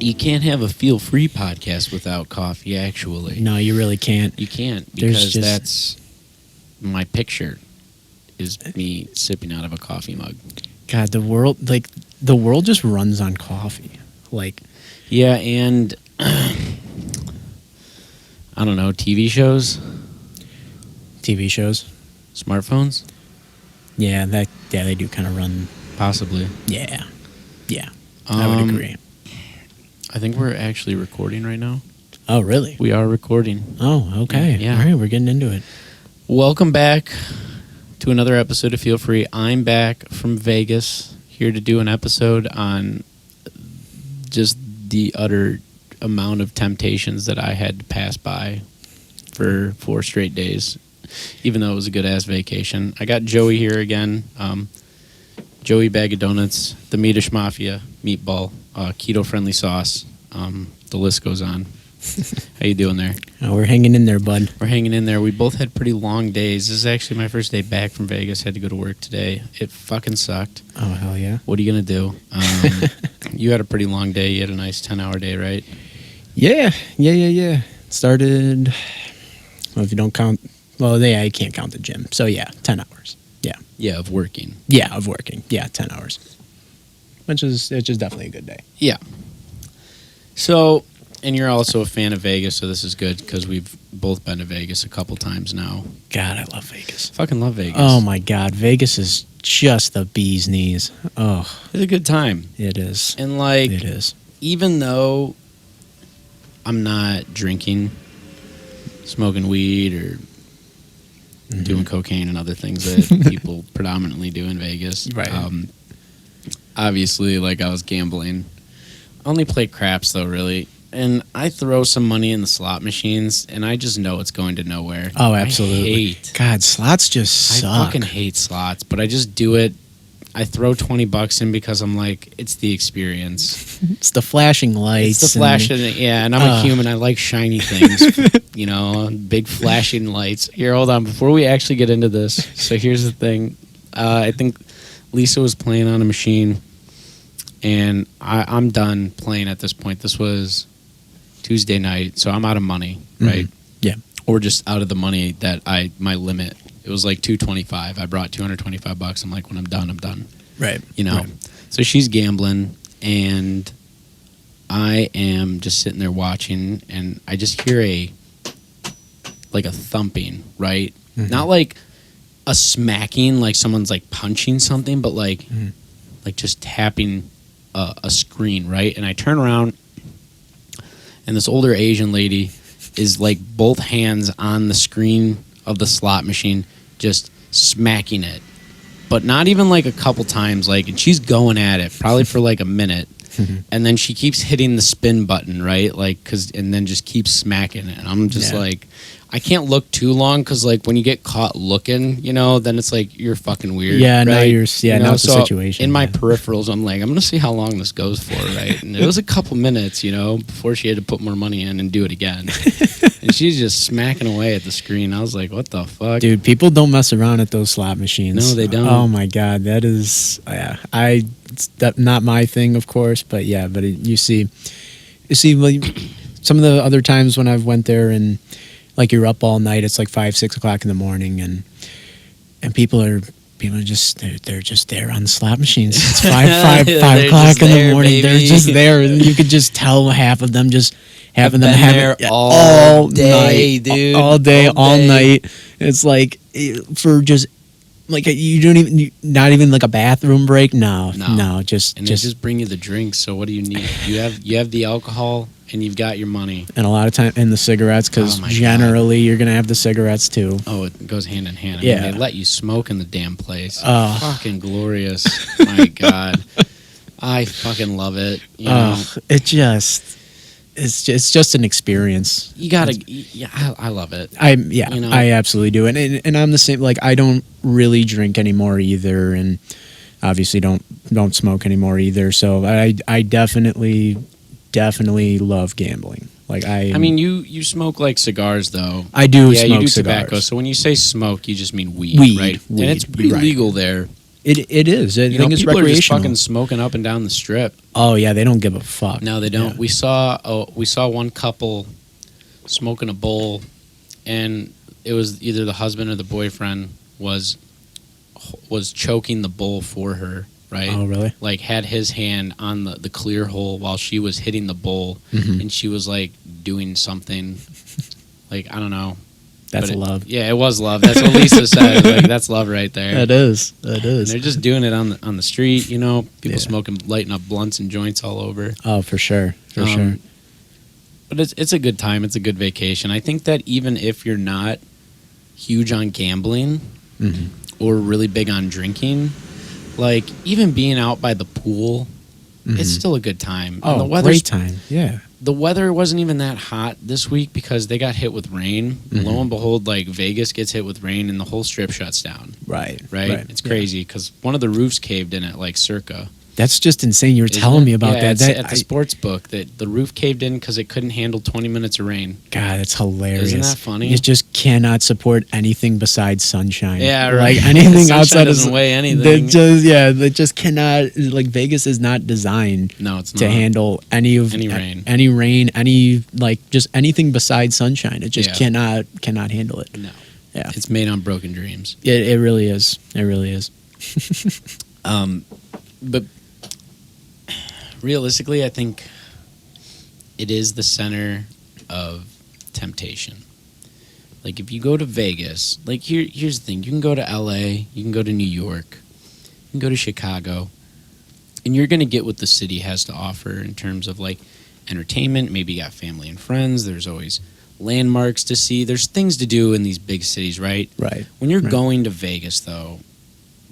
You can't have a feel-free podcast without coffee, actually. No, you really can't. You can't, because that's my picture is me sipping out of a coffee mug. God, the world just runs on coffee. Like, yeah, and I don't know, TV shows, smartphones. Yeah, they do kind of run. Possibly. Yeah, I would agree. I think we're actually recording right now. Oh, really? We are recording. Oh, okay. Yeah. All right, we're getting into it. Welcome back to another episode of Feel Free. I'm back from Vegas, here to do an episode on just the utter amount of temptations that I had to pass by for 4 straight days, even though it was a good-ass vacation. I got Joey here again. Joey Bag of Donuts, the Meatish Mafia, meatball, keto-friendly sauce. The list goes on. How you doing there? Oh, we're hanging in there, bud. We're hanging in there. We both had pretty long days. This is actually my first day back from Vegas. Had to go to work today. It fucking sucked. Oh, hell yeah. What are you going to do? You had a pretty long day. You had a nice 10-hour day, right? Yeah. Started, well, if you don't count, well, I can't count the gym. So, yeah, 10 hours. Yeah. Yeah, of working. Yeah, of working. Yeah, 10 hours. Which is definitely a good day. Yeah. So, and you're also a fan of Vegas, so this is good because we've both been to Vegas a couple times now. God, I love Vegas. Fucking love Vegas. Oh, my God. Vegas is just the bee's knees. Oh. It's a good time. It is. And, like, it is. Even though I'm not drinking, smoking weed, or doing cocaine and other things that people predominantly do in Vegas. Right. Obviously, like, I was gambling. I only play craps, though, really. And I throw some money in the slot machines, and I just know it's going to nowhere. Oh, absolutely. God, slots just suck. I fucking hate slots, but I just do it. I throw $20 in because I'm like, it's the experience. It's the flashing lights. It's the flashing, yeah, and I'm a human. I like shiny things, big flashing lights. Here, hold on. Before we actually get into this, so here's the thing. I think Lisa was playing on a machine, and I'm done playing at this point. This was Tuesday night, so I'm out of money, right? Yeah. Or just out of the money that my limit. It was like $225. I brought $225. I'm like, when I'm done, I'm done. Right. Right. So she's gambling, and I am just sitting there watching, and I just hear a thumping, right? Mm-hmm. Not like a smacking, like someone's like punching something, but like just tapping a screen, right? And I turn around, and this older Asian lady is like both hands on the screen of the slot machine, just smacking it. But not even like a couple times, like, and she's going at it probably for like a minute. And then she keeps hitting the spin button, right? Like, and then just keeps smacking it. And I'm just like, I can't look too long because, like, when you get caught looking, then it's like you're fucking weird. Yeah, right? now now it's so the situation. In my peripherals, I'm like, I'm going to see how long this goes for, right? And it was a couple minutes, before she had to put more money in and do it again. And she's just smacking away at the screen. I was like, what the fuck? Dude, people don't mess around at those slot machines. No, they don't. Oh, my God. That is, it's not my thing, of course, but yeah, but you see, like, some of the other times when I've went there and, like, you're up all night, it's like 5, 6 o'clock in the morning, and people are just they're just there on the slot machines. It's 5 o'clock in the morning. Baby. They're just there, and you could just tell half of them just having them have it all day, dude, all night. It's like for just like you don't even not even like a bathroom break. No, just they just bring you the drinks. So what do you need? You have the alcohol. And you've got your money. And a lot of time in the cigarettes, because generally you're going to have the cigarettes too. Oh, it goes hand in hand. I mean, they let you smoke in the damn place. Oh. Fucking glorious. My God. I fucking love it. It's just an experience. You got to, I love it. I absolutely do. And I'm the same, like, I don't really drink anymore either. And obviously don't smoke anymore either. So I definitely love gambling. Like I mean, you smoke like cigars though. I do. Yeah, smoke you do cigars. tobacco. So when you say smoke, you just mean weed, right? And it's pretty legal there. It is. I think it's people are just recreational. fucking smoking up and down the strip. Oh yeah, they don't give a fuck. No, they don't. Yeah. We saw one couple smoking a bowl, and it was either the husband or the boyfriend was choking the bowl for her. Right? Oh really? Like had his hand on the clear hole while she was hitting the bowl, and she was like doing something, like I don't know. That's but love. Yeah, it was love. That's what Lisa said. Like that's love right there. It is. It And is. they're just doing it on the street. People smoking, lighting up blunts and joints all over. Oh, for sure. For sure. But it's a good time. It's a good vacation. I think that even if you're not huge on gambling or really big on drinking, like even being out by the pool, it's still a good time. Oh, And the weather's great time. Yeah. The weather wasn't even that hot this week because they got hit with rain. Lo and behold, like Vegas gets hit with rain and the whole strip shuts down. Right. It's crazy because one of the roofs caved in at like Circa. That's just insane. You were Isn't telling it? me about Yeah, that. it's at the sports book that the roof caved in because it couldn't handle 20 minutes of rain. God, that's hilarious. Isn't that funny? You just cannot support anything besides sunshine. Yeah, right. Like anything Sunshine outside doesn't of weigh anything. That just cannot. Like Vegas is not designed. No, it's to not. handle any rain, any like just anything besides sunshine. It just cannot handle it. No. Yeah, It's made on broken dreams. it really is. It really is. But realistically, I think it is the center of temptation. Like if you go to Vegas, like here's the thing: you can go to LA, you can go to New York, you can go to Chicago, and you're gonna get what the city has to offer in terms of like entertainment. Maybe you got family and friends. There's always landmarks to see. There's things to do in these big cities, right? Right. When you're going to Vegas, though,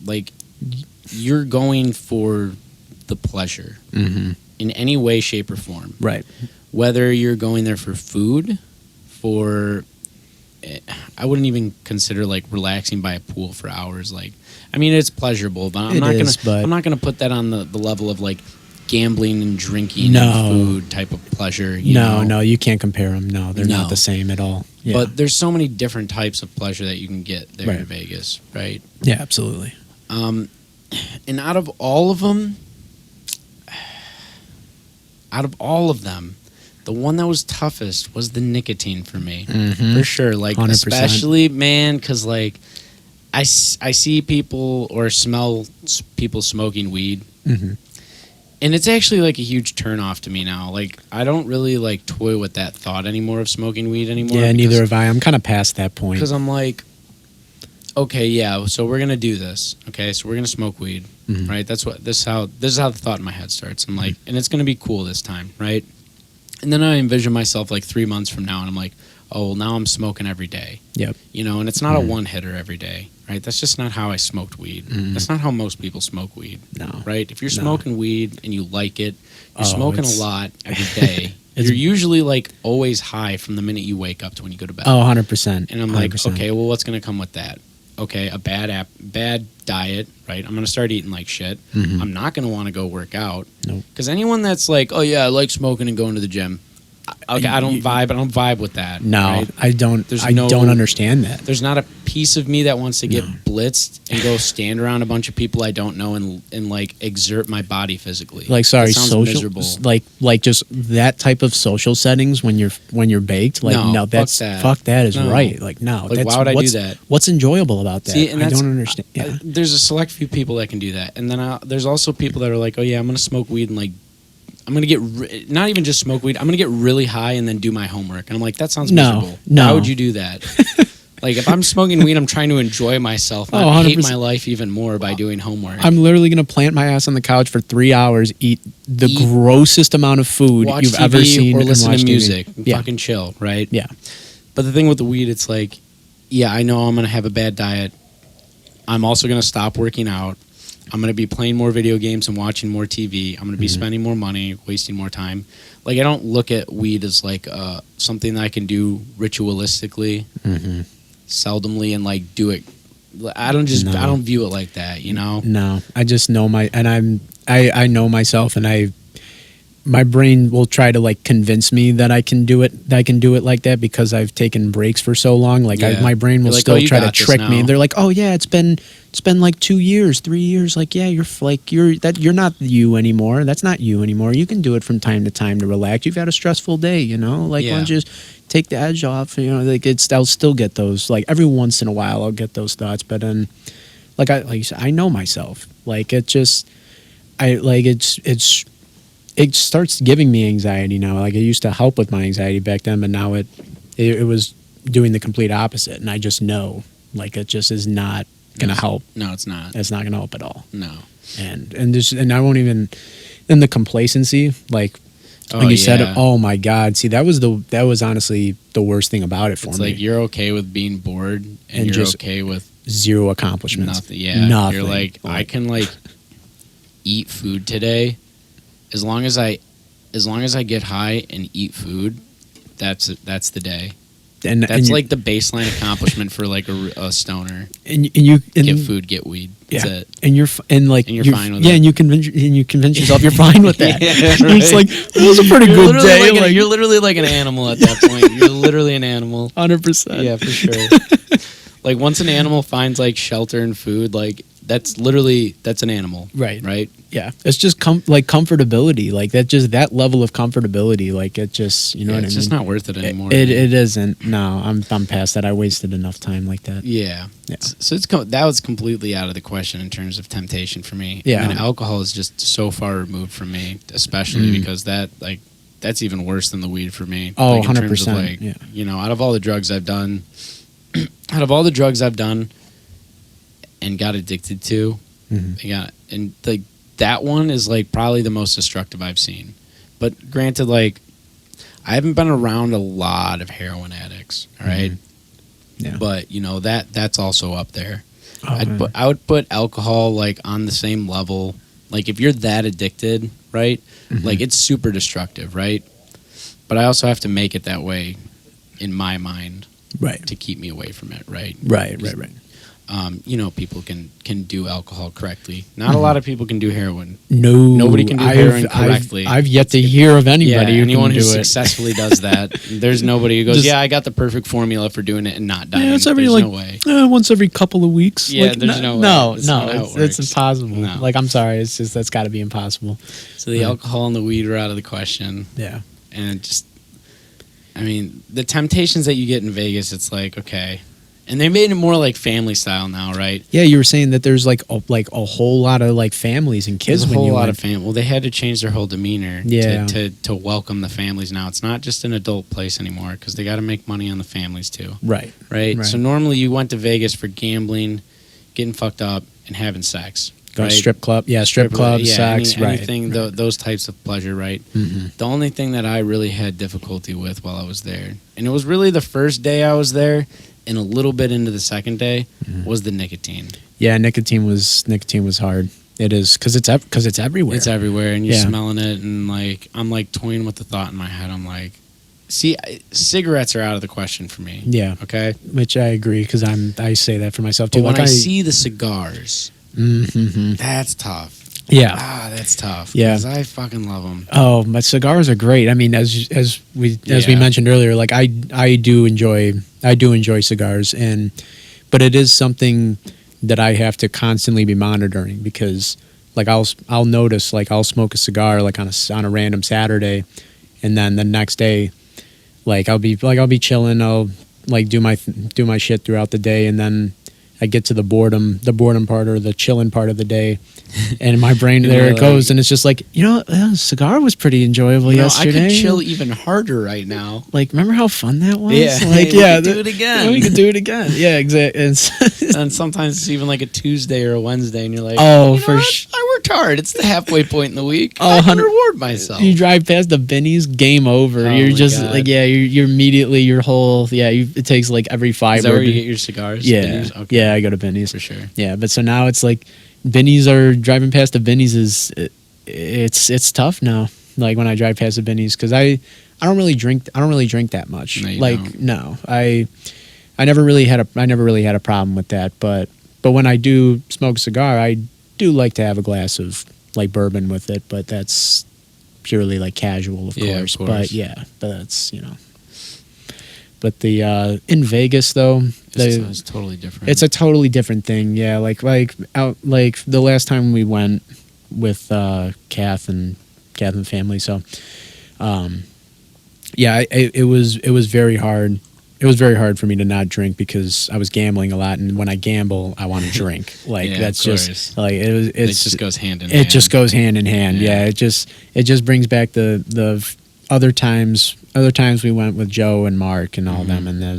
like you're going for the pleasure in any way, shape, or form. Right. Whether you're going there for food, I wouldn't even consider like relaxing by a pool for hours. Like, I mean, it's pleasurable, but I'm not gonna put that on the level of like gambling and drinking and food type of pleasure. No, you can't compare them. No, they're not the same at all. Yeah. But there's so many different types of pleasure that you can get there in Vegas, right? Yeah, absolutely. And out of all of them, the one that was toughest was the nicotine for me, for sure. Like 100%. Especially, man, because like I see people or smell people smoking weed, and it's actually like a huge turnoff to me now. Like I don't really like toy with that thought anymore of smoking weed anymore. Yeah, neither have I. I'm kind of past that point because I'm like, okay, yeah, so we're gonna do this. Okay, so we're gonna smoke weed, right? This is how the thought in my head starts. I'm like, and it's gonna be cool this time, right? And then I envision myself like 3 months from now, and I'm like, oh, well, now I'm smoking every day. Yep. And it's not a one hitter every day, right? That's just not how I smoked weed. That's not how most people smoke weed. No. Right? If you're smoking weed and you like it, you're smoking a lot every day. You're usually like always high from the minute you wake up to when you go to bed. Oh, 100%. And I'm like, okay, well, what's gonna come with that? Okay, a bad diet, right? I'm going to start eating like shit. I'm not going to want to go work out. Nope. Because anyone that's like, oh yeah, I like smoking and going to the gym. Okay, I don't vibe with that. No, right? I don't. I don't understand that. There's not a piece of me that wants to get blitzed and go stand around a bunch of people I don't know and like exert my body physically. Like, sorry, it sounds social, miserable. like just that type of social settings when you're baked. Like, no, that's fuck that is right. Like, no, like, that's why would I do that? What's enjoyable about that? See, and I don't understand. Yeah. There's a select few people that can do that, and then there's also people that are like, oh yeah, I'm gonna smoke weed and like. I'm going to get, not even just smoke weed, I'm going to get really high and then do my homework. And I'm like, that sounds miserable. No. Why would you do that? Like, if I'm smoking weed, I'm trying to enjoy myself, not hate my life even more by doing homework. I'm literally going to plant my ass on the couch for 3 hours, eat the grossest amount of food you've ever seen. Or listen to music. Yeah. Fucking chill, right? Yeah. But the thing with the weed, it's like, yeah, I know I'm going to have a bad diet. I'm also going to stop working out. I'm going to be playing more video games and watching more TV. I'm going to be spending more money, wasting more time. Like, I don't look at weed as like something that I can do ritualistically, seldomly, and like do it. I don't view it like that, you know? No, I just know I know myself, and my brain will try to like convince me that I can do it like that because I've taken breaks for so long. Like Yeah. my brain will You're like, still "Oh, you try to got this trick me. now." They're like, oh yeah, it's been like 2 years, 3 years. Like, yeah, you're not you anymore. That's not you anymore. You can do it from time to time to relax. You've had a stressful day, you know, like why Yeah. don't you just take the edge off? You know, like I'll still get those, like every once in a while I'll get those thoughts, but then like you said, I know myself. Like it just, it starts giving me anxiety now. Like it used to help with my anxiety back then, but now it was doing the complete opposite. And I just know, like it just is not gonna help. No, it's not. It's not gonna help at all. No. And I won't even, in the complacency, like when you said, yeah. oh my God, see that was honestly the worst thing about it for It's me. like you're okay with being bored and you're just okay with zero accomplishments. nothing. Yeah. Nothing. You're like, I can like eat food today as long as I get high and eat food. That's the day. And That's like the baseline accomplishment for like a stoner. and you Get food, get weed. That's yeah, it. and you're fine with it. Yeah, and you convince yourself you're fine with that. Yeah, You're just right. like, it was a pretty You're good literally day. like Like, you're literally like an animal at that point. You're literally an animal. 100%. Yeah, for sure. Like once an animal finds like shelter and food, like that's an animal. Right. Right. Yeah, it's just like comfortability, like that level of comfortability, like it just, you know what I mean. It's just not worth it anymore. It isn't. No, I'm past that. I wasted enough time like that. Yeah. Yeah. So that was completely out of the question in terms of temptation for me. Yeah. And alcohol is just so far removed from me, especially because that's even worse than the weed for me. Oh, like, in terms of 100%, like, yeah. you know, out of all the drugs I've done and got addicted to, that one is like probably the most destructive I've seen. But granted, like I haven't been around a lot of heroin addicts, all right? Yeah. But you know that's also up there. Oh, I would put alcohol like on the same level. Like if you're that addicted, right? Like it's super destructive, right? But I also have to make it that way in my mind, right. to keep me away from it, right? Right. You know, people can do alcohol correctly. Not a lot of people can do heroin. No, Nobody can do heroin correctly. I've yet to hear of anybody who anyone can who do it. successfully does that. There's nobody who goes, Just- yeah, I got the perfect formula for doing it and not dying. Yeah, it's every There's like no way. Once every couple of weeks. Yeah, like, there's no way. no, That's not how it it's works. impossible. No. Like I'm sorry, it's just that's got to be impossible. So the alcohol and the weed are out of the question. Yeah. And it just, I mean, the temptations that you get in Vegas, it's like, okay. And they made it more like family style now, right? Yeah, you were saying that there's like a whole lot of like families and kids There's a when whole you lot went. of family. Well, they had to change their whole demeanor Yeah. to welcome the families now. It's not just an adult place anymore because they got to make money on the families too. Right. Right? So normally you went to Vegas for gambling, getting fucked up, and having sex. Go right? strip club. Yeah, strip club, yeah, sex, right. anything, those types of pleasure, right? The only thing that I really had difficulty with while I was there, and it was really the first day I was there and a little bit into the second day, was the nicotine. Yeah, nicotine was hard. It is because it's everywhere. It's everywhere, and you're Yeah. smelling it, and like I'm like toying with the thought in my head. I'm like, see, cigarettes are out of the question for me. Yeah. Okay. Which I agree because I say that for myself too. But when Like I see the cigars, that's tough. yeah. That's tough. Yeah. 'Cause I fucking love them. Oh, but cigars are great. I mean, as we Yeah. mentioned earlier, like I do enjoy cigars, but it is something that I have to constantly be monitoring because like I'll notice like I'll smoke a cigar like on a random Saturday, and then the next day, like I'll be chilling. I'll like do my shit throughout the day, and then I get to the boredom part or the chilling part of the day, and my brain there it goes, and it's just like, you know, cigar was pretty enjoyable yesterday. I could chill even harder right now. Like, remember how fun that was? Yeah. Like, We yeah, could do it again. We could do it again. Yeah, exactly. And sometimes it's even like a Tuesday or a Wednesday, and you're like, Oh, you know for what? sure. I worked hard. It's the halfway point in the week. Oh, I can 100 reward myself. You drive past the Benny's, game over. Oh You're my just God. like, yeah, you're immediately your whole, yeah. It takes like every fiber. Is that where you get your cigars? Yeah, Benny's? Okay. yeah. I go to Benny's For sure. Yeah, but so now it's like Benny's are driving past the Benny's it's tough now. Like when I drive past the Benny's because I don't really drink that much. No, you like don't. no, I never really had a problem with that. But when I do smoke a cigar, I do like to have a glass of like bourbon with it. But that's purely like casual, of Yeah, of course. course. But yeah, but that's But the in Vegas though, It's totally different. it's a totally different thing. Yeah, like the last time we went with Kath and family. So, yeah, it was very hard. It was very hard for me to not drink because I was gambling a lot, and when I gamble, I want to drink. Like Yeah, that's of just course. like it just goes hand in it hand. just goes hand in hand. Yeah. Yeah, it just brings back the other times we went with Joe and Mark and all them, and that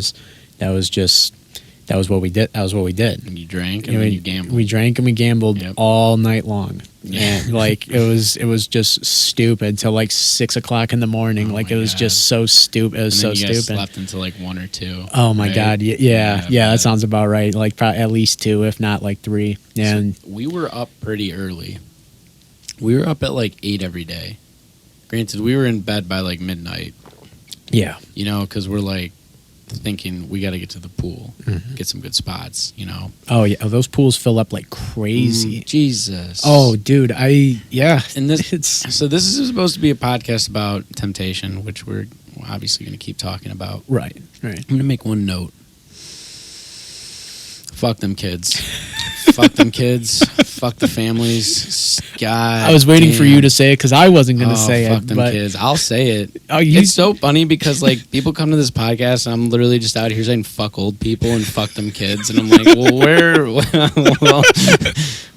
was what we did. That was what we did. And you drank and then you gambled. We drank and we gambled Yep. all night long. Yeah. And like it was just stupid till like 6 o'clock in the morning. Oh like my it was God. just so stupid. It was And so then you guys stupid. slept until like 1 or 2. Oh my right? God! Yeah, but- that sounds about right. Like probably at least 2, if not like 3. And So we were up pretty early. We were up at like 8 every day. Granted, we were in bed by like midnight. yeah, You know, because we're like thinking we got to get to the pool, Mm-hmm. get some good spots. You know, oh yeah, those pools fill up like crazy. Jesus. Oh, dude, And this, it's so this is supposed to be a podcast about temptation, which we're obviously going to keep talking about. right. I'm going to make one note. Fuck them kids. Fuck them kids. Fuck the families. God. I was waiting for you damn. to say it because I wasn't going to say fuck it. them But kids. I'll say it. oh, you It's so funny because like people come to this podcast and I'm literally just out here saying fuck old people and fuck them kids, and I'm like, well, well,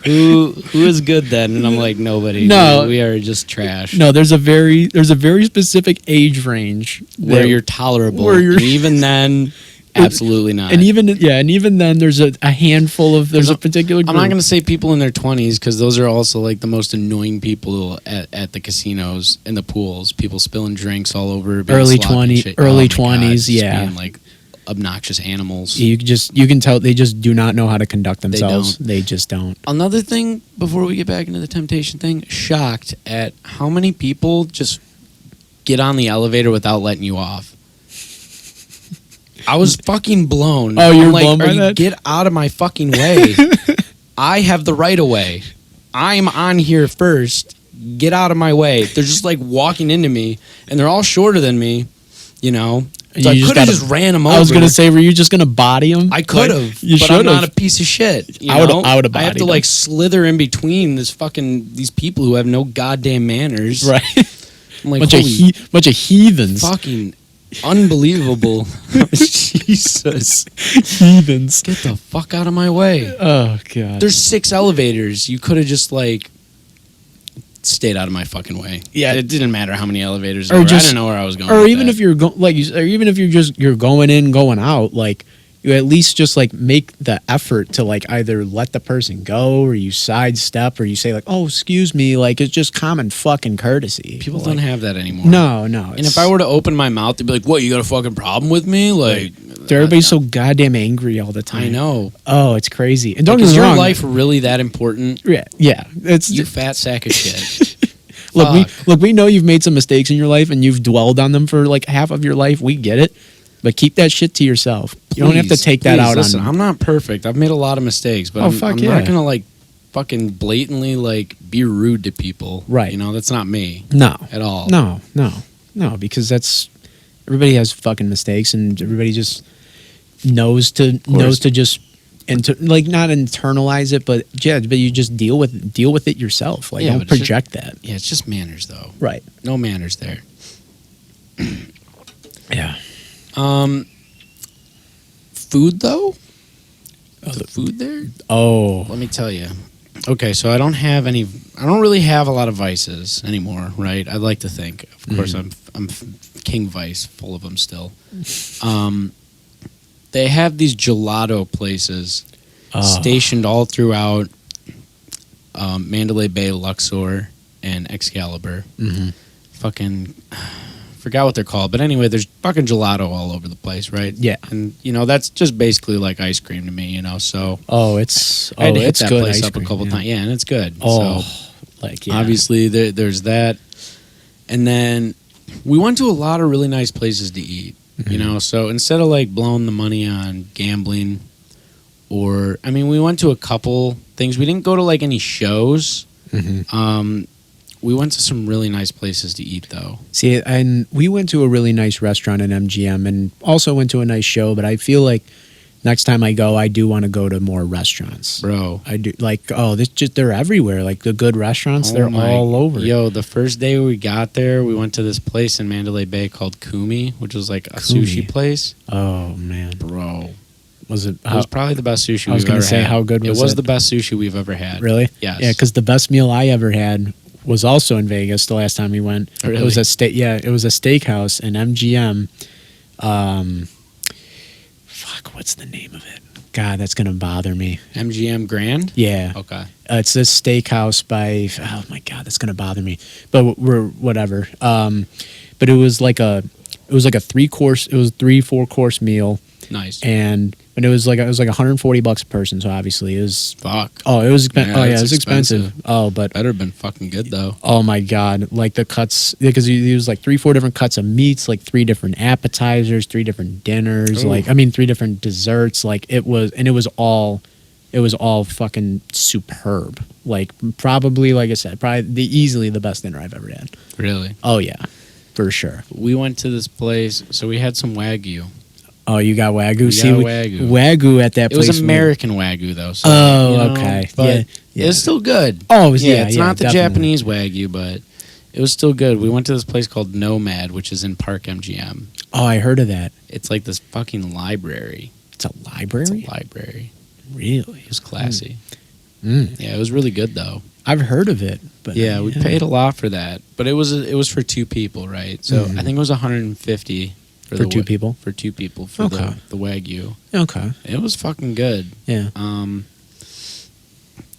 who is good then? And I'm like, nobody. No. we are just trash. no, there's a very specific age range Where that- you're tolerable, where you're- and even then, absolutely not. and even then there's a handful of a particular group. I'm not going to say people in their 20s because those are also like the most annoying people at the casinos and the pools. People spilling drinks all over. being Early sloppy 20 and shit. early Oh my God, 20s, just yeah. being like obnoxious animals. you can tell they just do not know how to conduct They themselves. don't. They just don't. Another thing before we get back into the temptation thing, shocked at how many people just get on the elevator without letting you off. I was fucking blown. Oh, you were I'm like, blown by are you that? Get out of my fucking way. I have the right of way. I'm on here first. Get out of my way. They're just like walking into me, and they're all shorter than me, you know. So I You just could have gotta- just ran them over. I was gonna say, were you just gonna body him? I could have, You but should I'm not a have. piece of shit. You I would've- know? I would've I have bodied to him. like slither in between these people who have no goddamn manners. Right. I'm like, bunch holy of heathens. fucking unbelievable. Jesus, Heathens. get the fuck out of my way. Oh god. There's 6 elevators. You could have just like stayed out of my fucking way. Yeah. It didn't matter how many elevators Or there were. I just- didn't know where I was going. Or with even that. if you're or even if you're going in, going out, like you at least just like make the effort to like either let the person go or you sidestep or you say like, oh, excuse me, like it's just common fucking courtesy. people like, don't have that anymore. No. And if I were to open my mouth, they'd be like, "What? You got a fucking problem with me?" Like, everybody's so goddamn angry all the time. I know. Oh, it's crazy. And don't Like, get is me your wrong. life really that important? Yeah. It's You fat sack of shit. look, we know you've made some mistakes in your life and you've dwelled on them for like half of your life. We get it. But keep that shit to yourself. You don't have to Please, take that please, out listen, on I'm not perfect. I've made a lot of mistakes, but Oh, I'm fuck not yeah. gonna like fucking blatantly like be rude to people. Right. You know, that's not me No. at all. No, because that's everybody has fucking mistakes and everybody just knows to just like not internalize it, but you just deal with it yourself. Like Yeah, don't but it's project that. Yeah, it's just manners though. Right. No manners there. Yeah. Food though? The food there? Oh. Let me tell you. Okay, so I don't really have a lot of vices anymore, right? I'd like to think. Of course, I'm king vice, full of them still. They have these gelato places stationed all throughout Mandalay Bay, Luxor, and Excalibur. Mm-hmm. Fucking forgot what they're called, but anyway, there's fucking gelato all over the place, right? Yeah. And you know that's just basically like ice cream to me, you know. So It's I had to hit it's that good place ice up a cream, couple yeah. times. Yeah, and it's good. Oh, So like yeah. obviously there's that, and then we went to a lot of really nice places to eat. You know, so instead of like blowing the money on gambling, we went to a couple things. We didn't go to like any shows. Mhm. We went to some really nice places to eat, though. See, and we went to a really nice restaurant in MGM and also went to a nice show, but I feel like next time I go, I do want to go to more restaurants. Bro. I do they're everywhere. Like the good restaurants, they're all over. Yo, the first day we got there, we went to this place in Mandalay Bay called Kumi, which was like a sushi place. Oh man. Bro. It was probably the best sushi we've ever had. I was going to say, how good was it? It was the best sushi we've ever had. Really? Yes. Yeah, because the best meal I ever had was also in Vegas the last time we went. Really? It was it was a steakhouse in MGM. What's the name of it? God, that's gonna bother me. MGM Grand? Yeah. Okay. It's this steakhouse by. Oh my God, that's gonna bother me. But we're whatever. But it was like a 3-course. It was 4-course meal. Nice. But it was like $140 a person. So obviously it was. Fuck. Oh, it was. It was expensive. Oh, but better have been fucking good though. Oh my God! Like the cuts, because you use like 3-4 different cuts of meats, like 3 different appetizers, 3 different dinners, Ooh. 3 different desserts. Like it was all fucking superb. Like probably, like I said, easily the best dinner I've ever had. Really? Oh yeah, for sure. We went to this place, so we had some Wagyu. Oh, you got Wagyu? Wagyu. Wagyu at that place. It was American Wagyu, though. So, okay. But yeah. it was still good. Oh, It's not the definitely. Japanese Wagyu, but it was still good. We went to this place called Nomad, which is in Park MGM. Oh, I heard of that. It's like this fucking library. It's a library? It's a library. Really? It was classy. Mm. Yeah, it was really good, though. I've heard of it. But yeah, we paid a lot for that. But it was for 2 people, right? So I think it was $150. For 2 people? For 2 people for the Wagyu. Okay. It was fucking good. Yeah.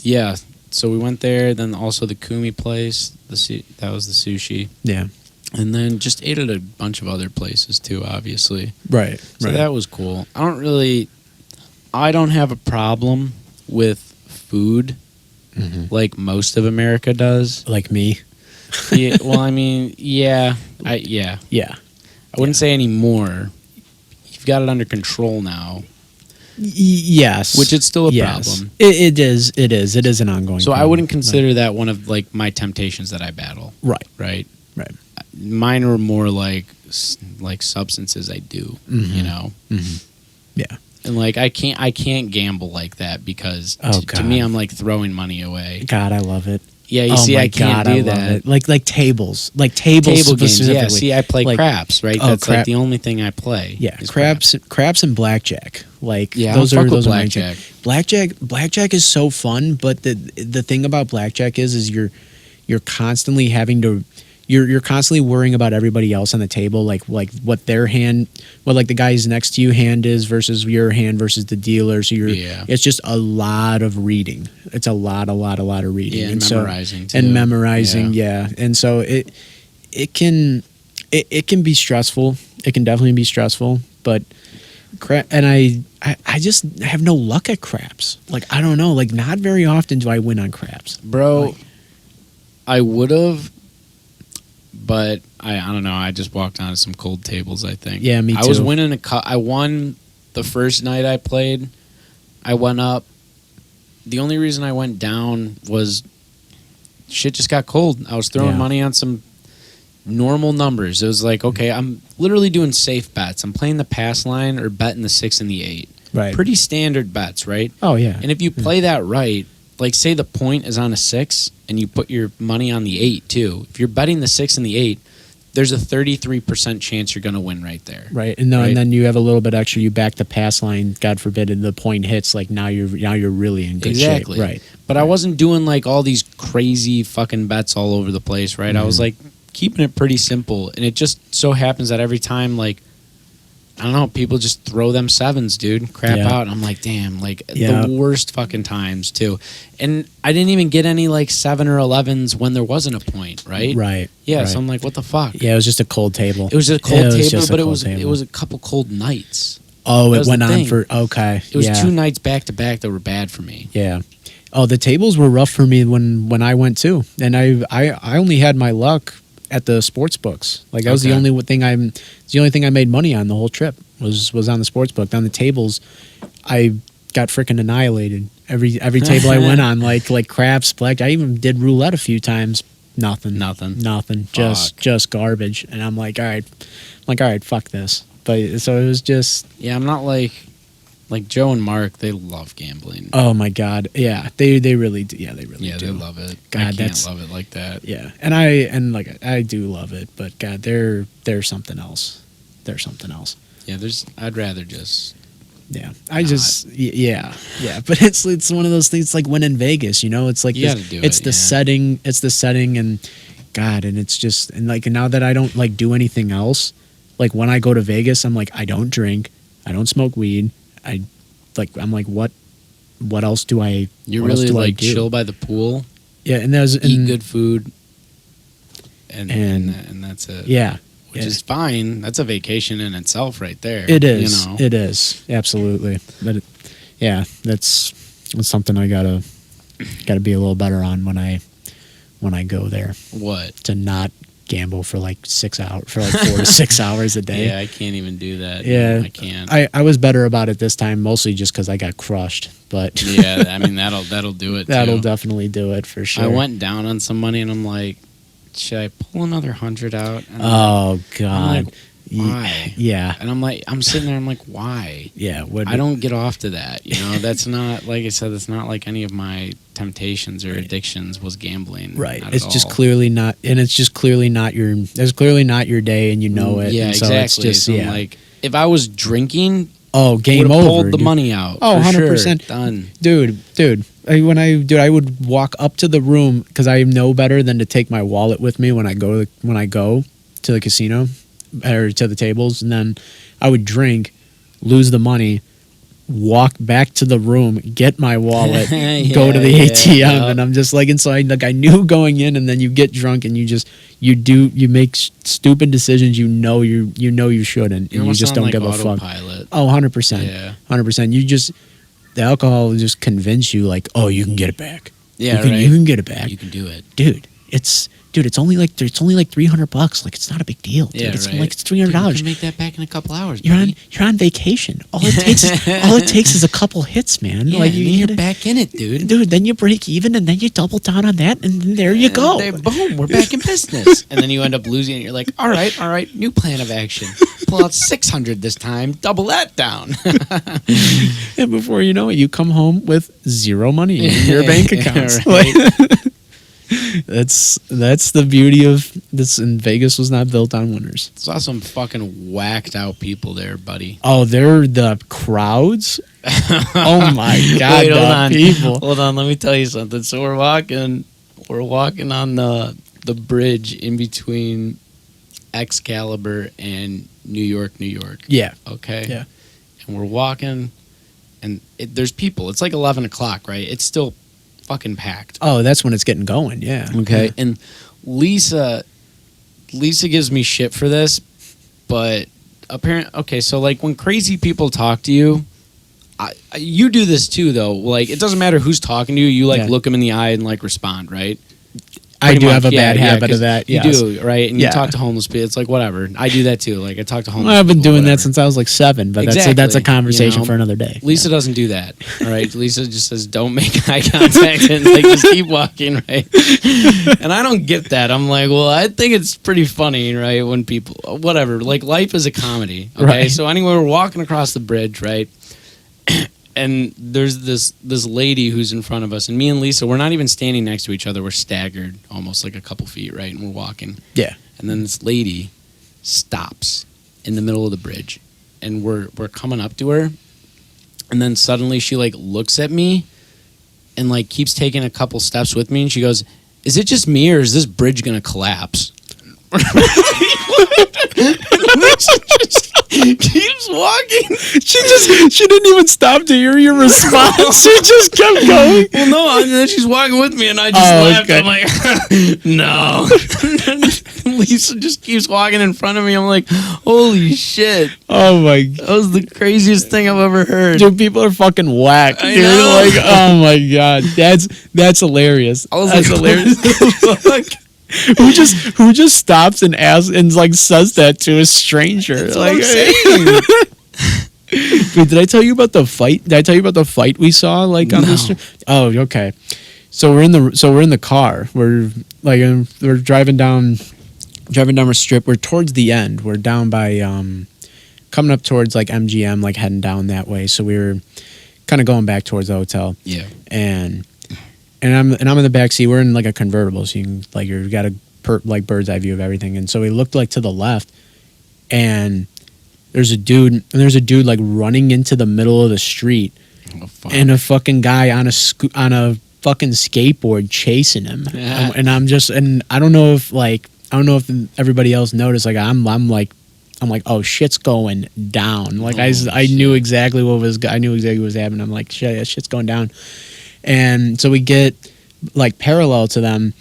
Yeah. So we went there. Then also the Kumi place. That was the sushi. Yeah. And then just ate at a bunch of other places too. Obviously. Right. So that was cool. I don't have a problem with food like most of America does. Like me. Yeah. Well, I mean, yeah. Yeah. I wouldn't say anymore. You've got it under control now. Yes. Which is still a problem. It is. It is an ongoing So problem. I wouldn't consider that one of like my temptations that I battle. Right. Right. Right. Mine are more like substances I do, you know? Mm-hmm. Yeah. And like I can't gamble like that because to me I'm like throwing money away. God, I love it. Yeah, you see, I can't do that. Like tables, table games. Yeah, see, I play like, craps, right? That's like the only thing I play. Yeah, craps and blackjack. Like those are blackjack. Blackjack is so fun, but the thing about blackjack is you're constantly having to. You're constantly worrying about everybody else on the table, like what their hand, what like the guys next to you hand is versus your hand versus the dealer. So it's just a lot of reading. It's a lot of reading and memorizing too. And memorizing, yeah. And so it can be stressful. It can definitely be stressful, but and I just have no luck at craps. Like I don't know, like not very often do I win on craps, bro. I would have. But I don't know. I just walked onto some cold tables, I think. Yeah, me too. I was winning I won the first night I played. I went up. The only reason I went down was shit just got cold. I was throwing money on some normal numbers. It was like, okay, I'm literally doing safe bets. I'm playing the pass line or betting the 6 and the 8. Right. Pretty standard bets, right? Oh, yeah. And if you play that right, like say the point is on a 6 and you put your money on the 8 too. If you're betting the 6 and the 8, there's a 33% chance you're going to win right there. Right. And then you have a little bit extra. You back the pass line, God forbid, and the point hits. Like now you're really in good shape. Right. But I wasn't doing like all these crazy fucking bets all over the place. Right. I was like keeping it pretty simple, and it just so happens that every time like. I don't know. People just throw them 7s, dude. Crap out. And I'm like, damn, like the worst fucking times too. And I didn't even get any like 7 or 11s when there wasn't a point, right? Right. Yeah. Right. So I'm like, what the fuck? Yeah, it was just a cold table. It was a cold table, but it was a couple cold nights. Oh, it went on for okay. It was 2 nights back to back that were bad for me. Yeah. Oh, the tables were rough for me when I went too, and I only had my luck at the sports books. Like that was the only thing I made money on the whole trip was on the sports book. On the tables, I got freaking annihilated. Every table I went on, like craps, black. I even did roulette a few times. Nothing. Fuck. Just garbage. And I'm like, all right, fuck this. But so it was just. Yeah, I'm not like Joe and Mark. They love gambling. Oh my God. Yeah, they really do. Yeah, they really do. They love it. God, I can't love it like that. Yeah, and I do love it, but God, they're something else. They're something else. Yeah, I'd rather just. Yeah, yeah. But it's one of those things. Like when in Vegas, it's like it's the setting, and God, and it's just and like now that I don't like do anything else, like when I go to Vegas, I'm like I don't drink, I don't smoke weed, I'm like what else do I? You really like chill by the pool. Yeah, and eat good food, and that's it. Yeah. Which is fine. That's a vacation in itself, right there. It is. It is absolutely. But that's something I gotta be a little better on when I go there. What? To not gamble for like 6 hours, for like 4 to 6 hours a day. Yeah, I can't even do that. Yeah, no, I can't. I was better about it this time, mostly just because I got crushed. But yeah, I mean that'll do it. That'll definitely do it for sure. I went down on some money, and I'm like, should I pull another 100 out? And oh God, I'm like, why? Yeah, and I'm sitting there. I'm like, why? Yeah, I don't get off to that. That's not like I said. That's not like any of my temptations or addictions was gambling. Right. It's just clearly not, and it's just clearly not your. It's clearly not your day, and you know it. Yeah, and so exactly. It's just, I'm like, if I was drinking, game over. Pulled the money out. Oh, 100%. Sure. Done. Dude. I would walk up to the room because I know better than to take my wallet with me when I go to the casino or to the tables, and then I would drink, lose the money, walk back to the room, get my wallet, go to the ATM, and I'm just like, and so I knew going in, and then you get drunk and you make stupid decisions you shouldn't, and you just don't give a fuck. Oh, 100%. Yeah. 100%. The alcohol will just convince you like, oh, you can get it back. Yeah, you can get it back. You can do it. Dude, it's only like $300. Like it's not a big deal. Dude. Yeah, it's right. like it's $300. You can make that back in a couple hours. You're on vacation. All it takes is a couple hits, man. Yeah, like you're back in it, dude. Dude, then you break even, and then you double down on that, and then there you go. Boom, we're back in business. And then you end up losing, and you're like, all right, new plan of action. Pull out 600 this time, double that down. And before you know it, you come home with zero money in your bank account. Right. That's the beauty of this. And Vegas was not built on winners. Saw some fucking whacked out people there, buddy. Oh, they're the crowds. Oh my God, wait, hold on. People. Hold on, let me tell you something. So we're walking on the bridge in between Excalibur and New York. Yeah. Okay. Yeah. And we're walking, and there's people. It's like 11 o'clock, right? It's still fucking packed. Oh, that's when it's getting going. Yeah. Okay. Yeah. And Lisa gives me shit for this, but apparently, okay. So like when crazy people talk to you, you do this too, though. Like it doesn't matter who's talking to you. You like look them in the eye and like respond, right? I do have a bad habit of that. You do, right? And you talk to homeless people. It's like, whatever. I do that too. Like, I talk to homeless people. I've been doing that since I was like 7, but that's a conversation for another day. Lisa doesn't do that, all right? Lisa just says, don't make eye contact and like just keep walking, right? And I don't get that. I'm like, well, I think it's pretty funny, right? When people, whatever. Like, life is a comedy, okay? Right. So anyway, we're walking across the bridge, right? And there's this lady who's in front of us, and me and Lisa, we're not even standing next to each other. We're staggered almost like a couple feet, right? And we're walking. Yeah. And then this lady stops in the middle of the bridge, and we're coming up to her, and then suddenly she like looks at me and like keeps taking a couple steps with me, and she goes, "Is it just me, or is this bridge gonna collapse?" Keeps walking. She didn't even stop to hear your response. She just kept going. Well, no, and then she's walking with me, and I just laughed. Okay. I'm like, no. Lisa just keeps walking in front of me. I'm like, holy shit. Oh my. That was the craziest thing I've ever heard. Dude, people are fucking whack. I Dude, know. like, oh my God. That's hilarious. I was That's like, hilarious. fuck? Who just stops and asks and like says that to a stranger? That's like, what I'm saying. Wait, did I tell you about the fight? Did I tell you about the fight we saw like on No. this? Oh, okay. So we're in the car. We're like we're driving down a strip. We're towards the end. We're down by coming up towards like MGM, like heading down that way. So we were kind of going back towards the hotel. Yeah. And I'm in the back seat. We're in like a convertible, so you can like you've got a like bird's eye view of everything. And so we looked like to the left, and there's a dude like running into the middle of the street, and a fucking guy on a fucking skateboard chasing him. Yeah. And I don't know if everybody else noticed. Like I'm like, oh, shit's going down. Like I knew exactly what was happening. I'm like, shit's going down. And so we get like parallel to them,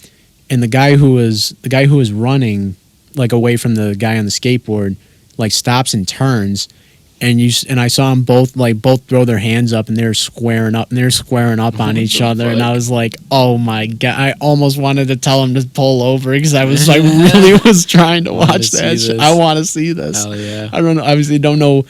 and the guy who was running like away from the guy on the skateboard like stops and turns, and I saw them both throw their hands up, and they're squaring up on each other. And I was like, oh my God, I almost wanted to tell him to pull over because I really was trying to watch that shit. I want to see this. Hell yeah. I don't know, obviously don't know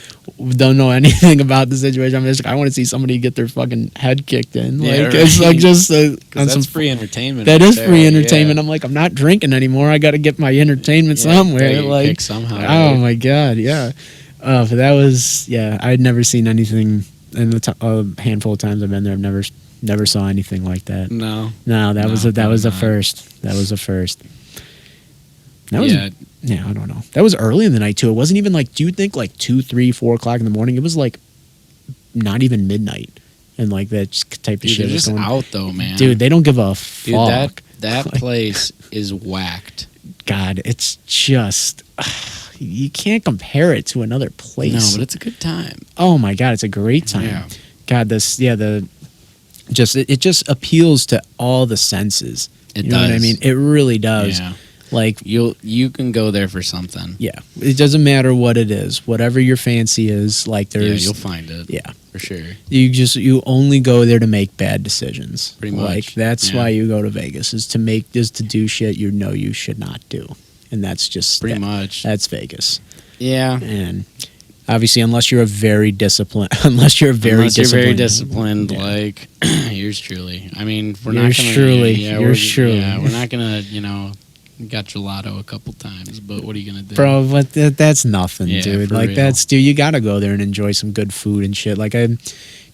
anything about the situation. I'm just like, I want to see somebody get their fucking head kicked in. Like, yeah, right. It's like just that's free entertainment. That is free entertainment. Yeah. I'm like, I'm not drinking anymore. I got to get my entertainment somewhere. Like somehow. Oh my God, yeah. But that was, I'd never seen anything in the handful of times I've been there. I've never saw anything like that. No, that was a first. That was a first. That was, I don't know. That was early in the night too. It wasn't even like, do you think like 2, 3, 4 o'clock in the morning? It was like not even midnight, and like that type of shit. They're just out though, man. Dude, they don't give a fuck. Dude, that place is whacked. God, it's just. You can't compare it to another place. No, but it's a good time. Oh my God, it's a great time. Yeah. God, it just appeals to all the senses. It you know does. what I mean? It really does. Yeah. Like you can go there for something. Yeah. It doesn't matter what it is. Whatever your fancy is, like there's you'll find it. Yeah. For sure. You only go there to make bad decisions. Pretty much. Like that's why you go to Vegas is to do shit you should not do. And that's just pretty much. That's Vegas. Yeah. And obviously, unless you're very disciplined, like yours truly. I mean, we're yours not gonna. Truly. Yeah, yours truly. Yeah, we're not gonna. Got gelato a couple times, but what are you gonna do, bro? But that's nothing, dude. Like real. dude. You gotta go there and enjoy some good food and shit. Like I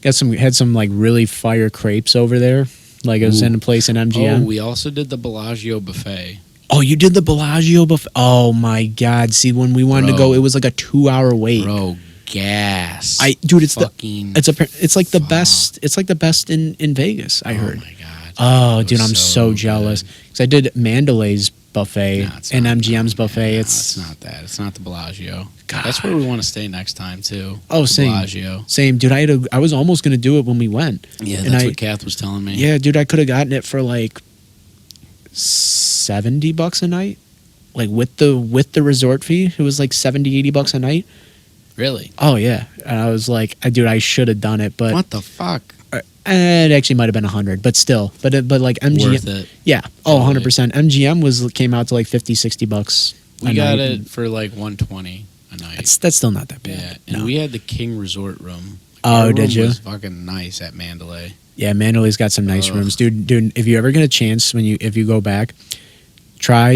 had some like really fire crepes over there. Like I was in a place in MGM. Oh, we also did the Bellagio buffet. Oh, you did the Bellagio buffet? Oh my God! See, when we wanted to go, it was like a 2-hour wait. Bro, gas. It's fucking. It's like the best. It's like the best in Vegas. I heard. Oh my God. Oh, dude, I'm so jealous because I did Mandalay's buffet and MGM's buffet. It's not that. It's not the Bellagio. God. That's where we want to stay next time too. Oh, same. Bellagio. Same, dude. I was almost gonna do it when we went. Yeah, that's what Kath was telling me. Yeah, dude, I could have gotten it for like $70 a night, like with the resort fee. It was like $70-$80 a night. Really? Oh yeah. And I was like, dude, I should have done it, but what the fuck? It actually might have been 100, but still, but like MGM, worth it. Yeah. Oh, 100%. MGM came out to like $50-$60. We got it for like $120 a night. That's still not that bad. Yeah, and we had the King Resort room. Oh, did you? It was fucking nice at Mandalay. Yeah, Mandalay's got some nice rooms, dude. If you ever get a chance if you go back, try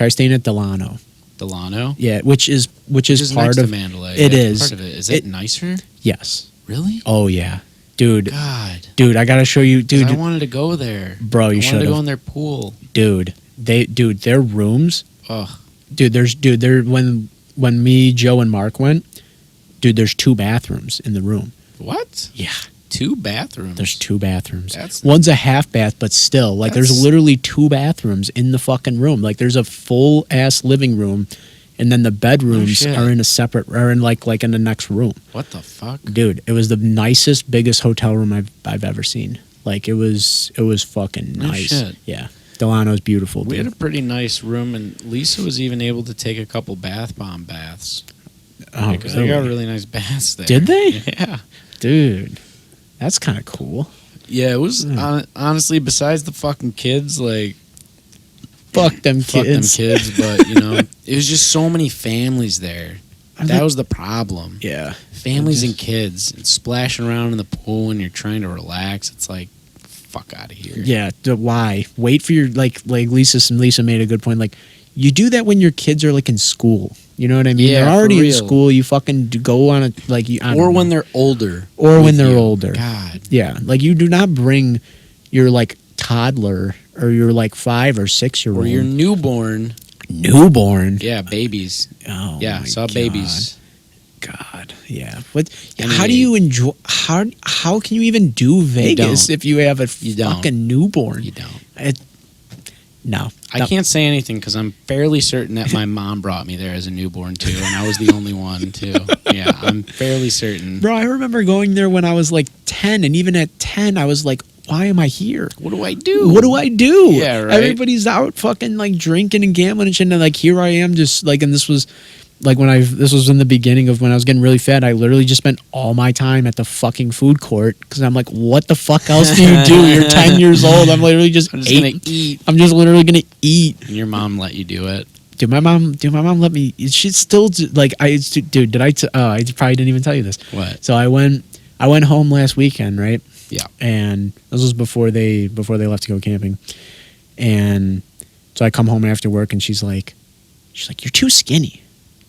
staying at Delano. Delano? Yeah, which is part next of to Mandalay. It is part of it. Is it nicer? Yes. Really? Oh yeah, dude. God, dude, I gotta show you, dude. I wanted to go there, bro. You should have. I wanted to go in their pool, dude. Their rooms. Oh, there when me, Joe, and Mark went, dude. There's 2 bathrooms in the room. What? Yeah. 2 bathrooms. There's 2 bathrooms. One's a half bath, but still, like, there's literally 2 bathrooms in the fucking room. Like, there's a full ass living room, and then the bedrooms are in a separate, are in like in the next room. What the fuck, dude? It was the nicest, biggest hotel room I've ever seen. Like, it was fucking nice. Shit. Yeah, Delano's beautiful. We had a pretty nice room, and Lisa was even able to take a couple bath bomb baths. Oh, because they got really nice baths there. Did they? Yeah, dude. That's kind of cool. Yeah, it was honestly, besides the fucking kids, like fuck them kids. But it was just so many families there. That was the problem. Yeah, families and kids and splashing around in the pool when you're trying to relax. It's like, fuck out of here. Yeah, why? Wait for your like Lisa made a good point. Like, you do that when your kids are like in school. You know what I mean? Yeah, they're for already in real. school. You fucking go on a like you I don't Or know. when they're older. Or when with they're you. older. God. Yeah, like you do not bring your like toddler or your like 5 or 6 year old Or your newborn. Yeah, babies. Oh, Yeah, my saw God. babies. God, yeah. What? Any How do you enjoy? How can you even do Vegas don't. if you have a You don't. fucking newborn? You don't. No, I can't say anything because I'm fairly certain that my mom brought me there as a newborn too, and I was the only one too. Yeah, I'm fairly certain. Bro, I remember going there when I was like 10, and even at 10, I was like, why am I here? What do I do? What do I do? Yeah, right. Everybody's out fucking like drinking and gambling and shit, and like here I am just like, and this was like this was in the beginning of when I was getting really fat. I literally just spent all my time at the fucking food court because I'm like, what the fuck else do you do? You're 10 years old. I'm literally just I'm just gonna eat. I'm just literally gonna eat. And your mom let you do it. Dude, my mom let me. She's still like dude. I probably didn't even tell you this. What? So I went home last weekend, right? Yeah. And this was before they left to go camping, and so I come home after work, and she's like, you're too skinny.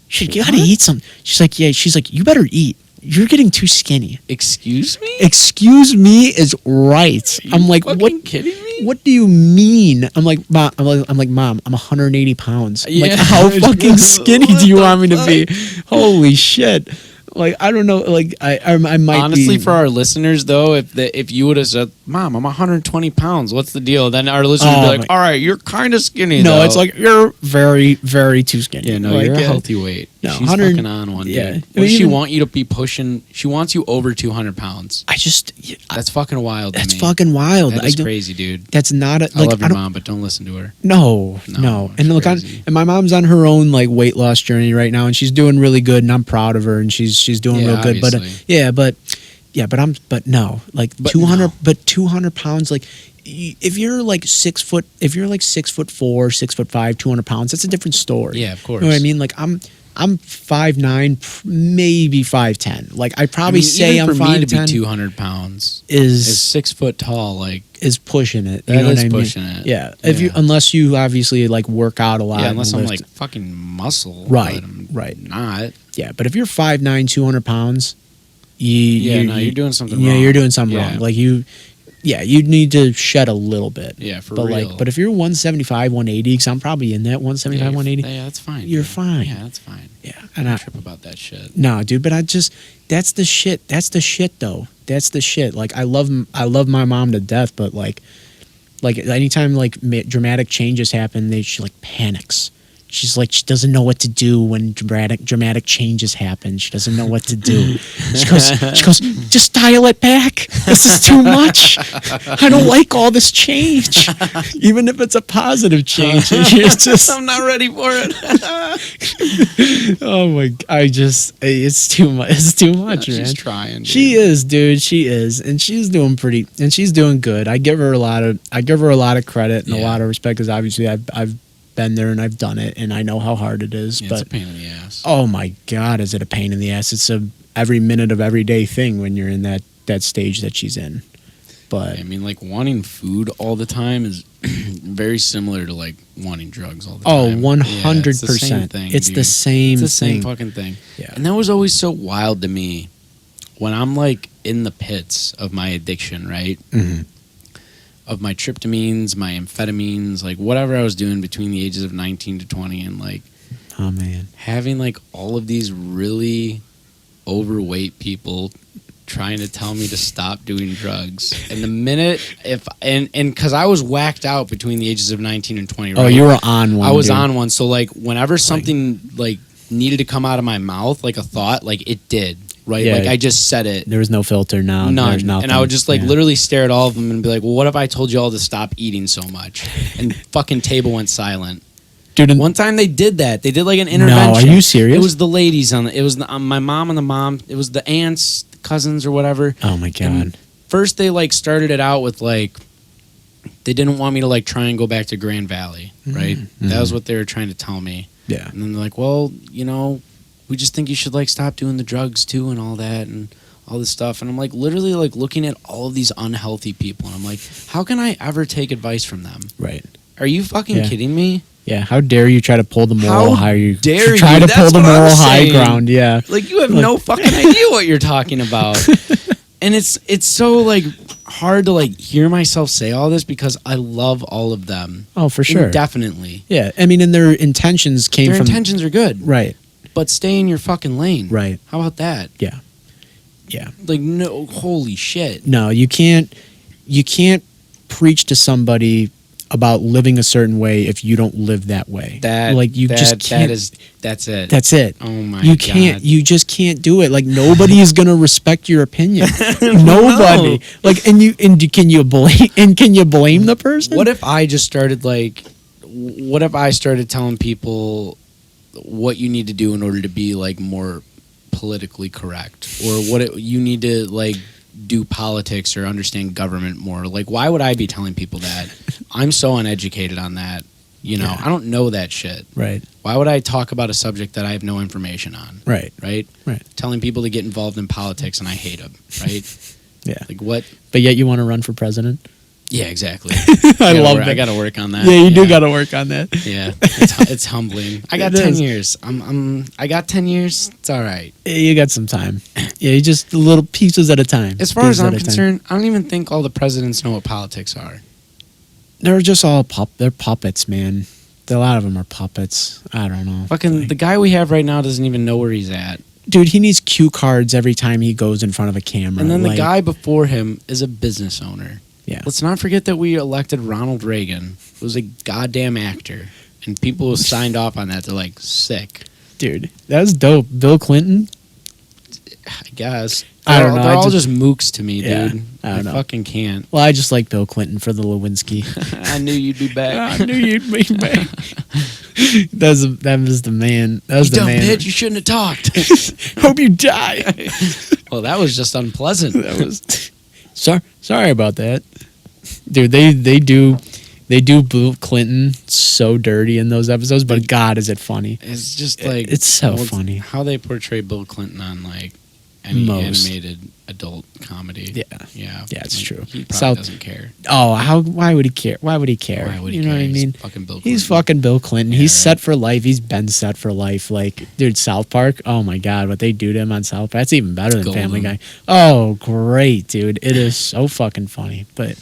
She's like, you gotta eat something. She's like, yeah. She's like, you better eat. You're getting too skinny. Excuse me? Excuse me is right. I'm like, what? Kidding me? What do you mean? I'm like, Mom. Mom. I'm 180 pounds. I'm like, Yeah. how fucking skinny do you What want me the to be? Holy shit! Like, I don't know. Like, I might honestly, be, for our listeners though, if you would have said, "Mom, I'm 120 pounds. What's the deal?" Then our listeners would be like, "All right, you're kind of skinny." No, though. it's like you're very, very too skinny. Yeah, no, like, you're a healthy weight. no, She's 100 fucking on one, dude. yeah. What I mean, does she even- want you to be pushing? She wants you over 200 pounds. That's fucking wild. That's to me. fucking wild. That is crazy, dude. That's not a, I like, love your don't- mom, but don't listen to her. No. No, And it's look, crazy. and my mom's on her own like weight loss journey right now, and she's doing really good, and I'm proud of her, and she's doing Yeah, real good. obviously. But no, like But 200, no. but 200 pounds, like if you're like 6 foot, if you're like 6'4", 6'5", 200 pounds, that's a different story. Yeah, of course. You know what I mean? Like I'm 5'9", maybe 5'10". Like I probably say even I'm for me to be 5'10", 200 pounds is is 6 foot tall. Like, pushing it. That You know is what I mean? pushing it. Yeah. If you Yeah. unless you obviously like work out a lot. yeah, and unless I'm lift. like fucking muscle, Right, but I'm right. not. Yeah, but if you're 5'9", 200 pounds, You're doing something wrong. Yeah, you're doing something Yeah. wrong. Like you need to shed a little bit. Yeah, for but real. But if you're 175, 180, because I'm probably in that 175, yeah, 180. Yeah, that's fine. You're dude. fine. Yeah, that's fine. Yeah, I and don't trip about that shit. no, dude. But that's the shit. That's the shit, though. That's the shit. Like I love my mom to death, but like anytime like dramatic changes happen, she like panics. She's like, she doesn't know what to do when dramatic changes happen. She doesn't know what to do. She goes, just dial it back. This is too much. I don't like all this change, even if it's a positive change. It's just, I'm not ready for it. oh my! It's too much. It's too much, man. She's trying. Dude. She is, dude. She is, and she's doing she's doing good. I give her a lot of credit and a Yeah. lot of respect because obviously I've been there and I've done it and I know how hard it is. Yeah, but it's a pain in the ass. oh my God, is it a pain in the ass? It's a every minute of everyday thing when you're in that stage that she's in. But I mean, like wanting food all the time is very similar to like wanting drugs all the oh, time. 100%. It's the same It's the same thing. fucking thing. Yeah. And that was always so wild to me when I'm like in the pits of my addiction, right? Mhm. Of my tryptamines, my amphetamines, like whatever I was doing between the ages of 19 to 20, and like Oh man. having like all of these really overweight people trying to tell me to stop doing drugs. And the minute because I was whacked out between the ages of 19 and 20, right? Oh, you were on one. I was dude. on one. So like whenever something like needed to come out of my mouth, like a thought, like it did, right? Yeah. Like I just said it. There was no filter now. None. There's nothing. And I would just like Yeah. literally stare at all of them and be like, well, what if I told you all to stop eating so much? And fucking table went silent. Dude, and One time they did that. They did like an intervention. No, are you serious? It was the ladies on it was my mom and the mom. It was the aunts, cousins or whatever. oh my God. And first they like started it out with like they didn't want me to like try and go back to Grand Valley, right? That was what they were trying to tell me. Yeah. And then they're like, well, we just think you should like stop doing the drugs too and all that. And all this stuff, and I'm like literally like looking at all of these unhealthy people, and I'm like, how can I ever take advice from them? Right. Are you fucking kidding me? Yeah. How dare you try to pull the moral high? You dare try you? to That's pull the what I'm moral high saying. ground. Yeah. Like you have no fucking idea what you're talking about. And it's so like hard to like hear myself say all this because I love all of them. Oh, for sure. Definitely. Yeah. I mean, and their intentions came Their from intentions are good. right. But stay in your fucking lane. Right. How about that? Yeah. Yeah. Like no, holy shit. No, you can't preach to somebody about living a certain way if you don't live that way. Just can't. That's it. That's it. Oh my You God. can't. You just can't do it. Like nobody is gonna respect your opinion. Nobody. No. Like can you blame the person? What if I just started like? What if I started telling people what you need to do in order to be like more politically correct, or you need to like do politics or understand government more? Like, why would I be telling people that? I'm so uneducated on that. You know, I don't know that shit. Right. Why would I talk about a subject that I have no information on? Right. Right. Right. Telling people to get involved in politics and I hate them. Right. Yeah. Like what? But yet you want to run for president? Yeah, exactly. I love that. I got to work on that. Yeah, you do got to work on that. Yeah, it's humbling. I got 10 years. I got 10 years. It's all right. Yeah, you got some time. Yeah, you just little pieces at a time. As far as I'm concerned, I don't even think all the presidents know what politics are. They're just all they're puppets, man. A lot of them are puppets. I don't know. Fucking the guy we have right now doesn't even know where he's at. Dude, he needs cue cards every time he goes in front of a camera. And then the guy before him is a business owner. Yeah. Let's not forget that we elected Ronald Reagan, who was a goddamn actor. And people who signed off on that, they're like, sick. Dude, that was dope. Bill Clinton? I guess. I don't know. They're all just mooks to me, Yeah, dude. I don't know. Fucking can't. Well, I just like Bill Clinton for the Lewinsky. I knew you'd be back. I knew you'd be back. That was the man. That was You the dumb man. bitch, you shouldn't have talked. Hope you die. Well, that was just unpleasant. That was sorry about that. Dude, they do Bill Clinton so dirty in those episodes, but God, is it funny? It's just like it's so funny how they portray Bill Clinton on like any animated adult comedy. Yeah, it's like, true. He probably doesn't care. Oh, why would he care? Why would he care? Why would he you know care? what I mean? He's fucking Bill Clinton. He's fucking Bill Clinton. Yeah, He's right. set for life. He's been set for life. Like, dude, South Park. Oh my God, what they do to him on South Park. That's even better than Golden. Family Guy. Oh, great, dude. It is so fucking funny. But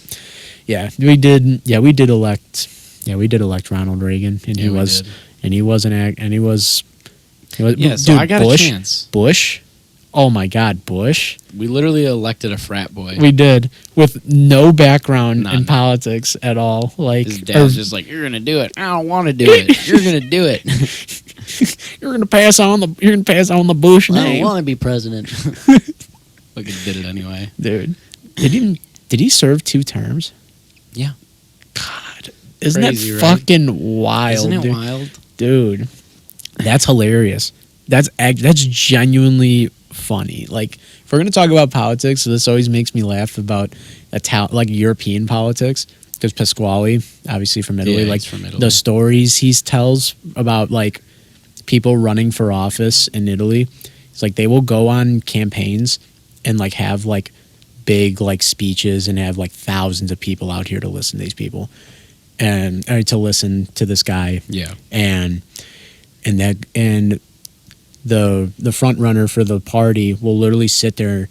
yeah, we did elect Ronald Reagan, and he was Yeah, so dude, I got Bush, a chance. Bush. Oh my God, Bush. We literally elected a frat boy. We did, with no background None. in politics at all. Like, His dad's just like, "You're gonna do it. I don't want to do it. You're gonna do it. you're gonna pass on the Bush I don't name, want to be president." Fucking did it anyway, dude. Did he serve 2 terms? Yeah. God, isn't Crazy, that right? fucking wild? Isn't it dude? wild? Dude, that's hilarious. That's genuinely funny. Like, if we're gonna talk about politics, this always makes me laugh about like European politics, because Pasquale, obviously from Italy, Yeah, like he's from Italy. the stories he tells about like people running for office in Italy. It's like they will go on campaigns and like have like big like speeches and have like thousands of people out here to listen to these people and to listen to this guy. Yeah. And the front runner for the party will literally sit there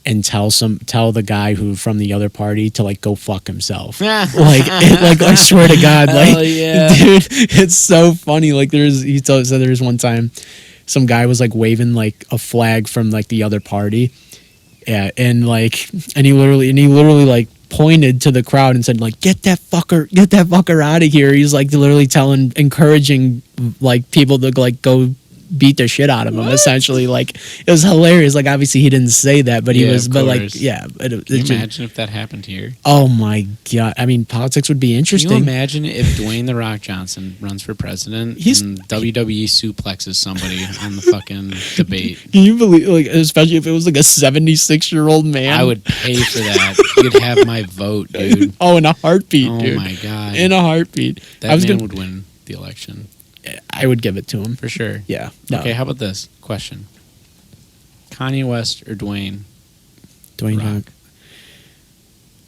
and tell the guy who from the other party to like go fuck himself. like I swear to God, like Hell yeah. dude, it's so funny. Like he said there was one time some guy was like waving like a flag from like the other party. Yeah, and he literally like pointed to the crowd and said like, get that fucker out of here. He's like literally encouraging like people to like go beat the shit out of him. Essentially, like it was hilarious. Like obviously he didn't say that, but he was, but like yeah. Can you imagine if that happened here? Oh my God! I mean, politics would be interesting. Can you imagine if Dwayne The Rock Johnson runs for president and WWE suplexes somebody on the fucking debate? Can you believe, like, especially if it was like a 76-year-old man? I would pay for that. You'd have my vote, dude. Oh, in a heartbeat, Oh dude. my God. In a heartbeat. That man would win the election. I would give it to him. For sure. Yeah. No. Okay, how about this question? Kanye West or Dwayne Dwayne Johnson.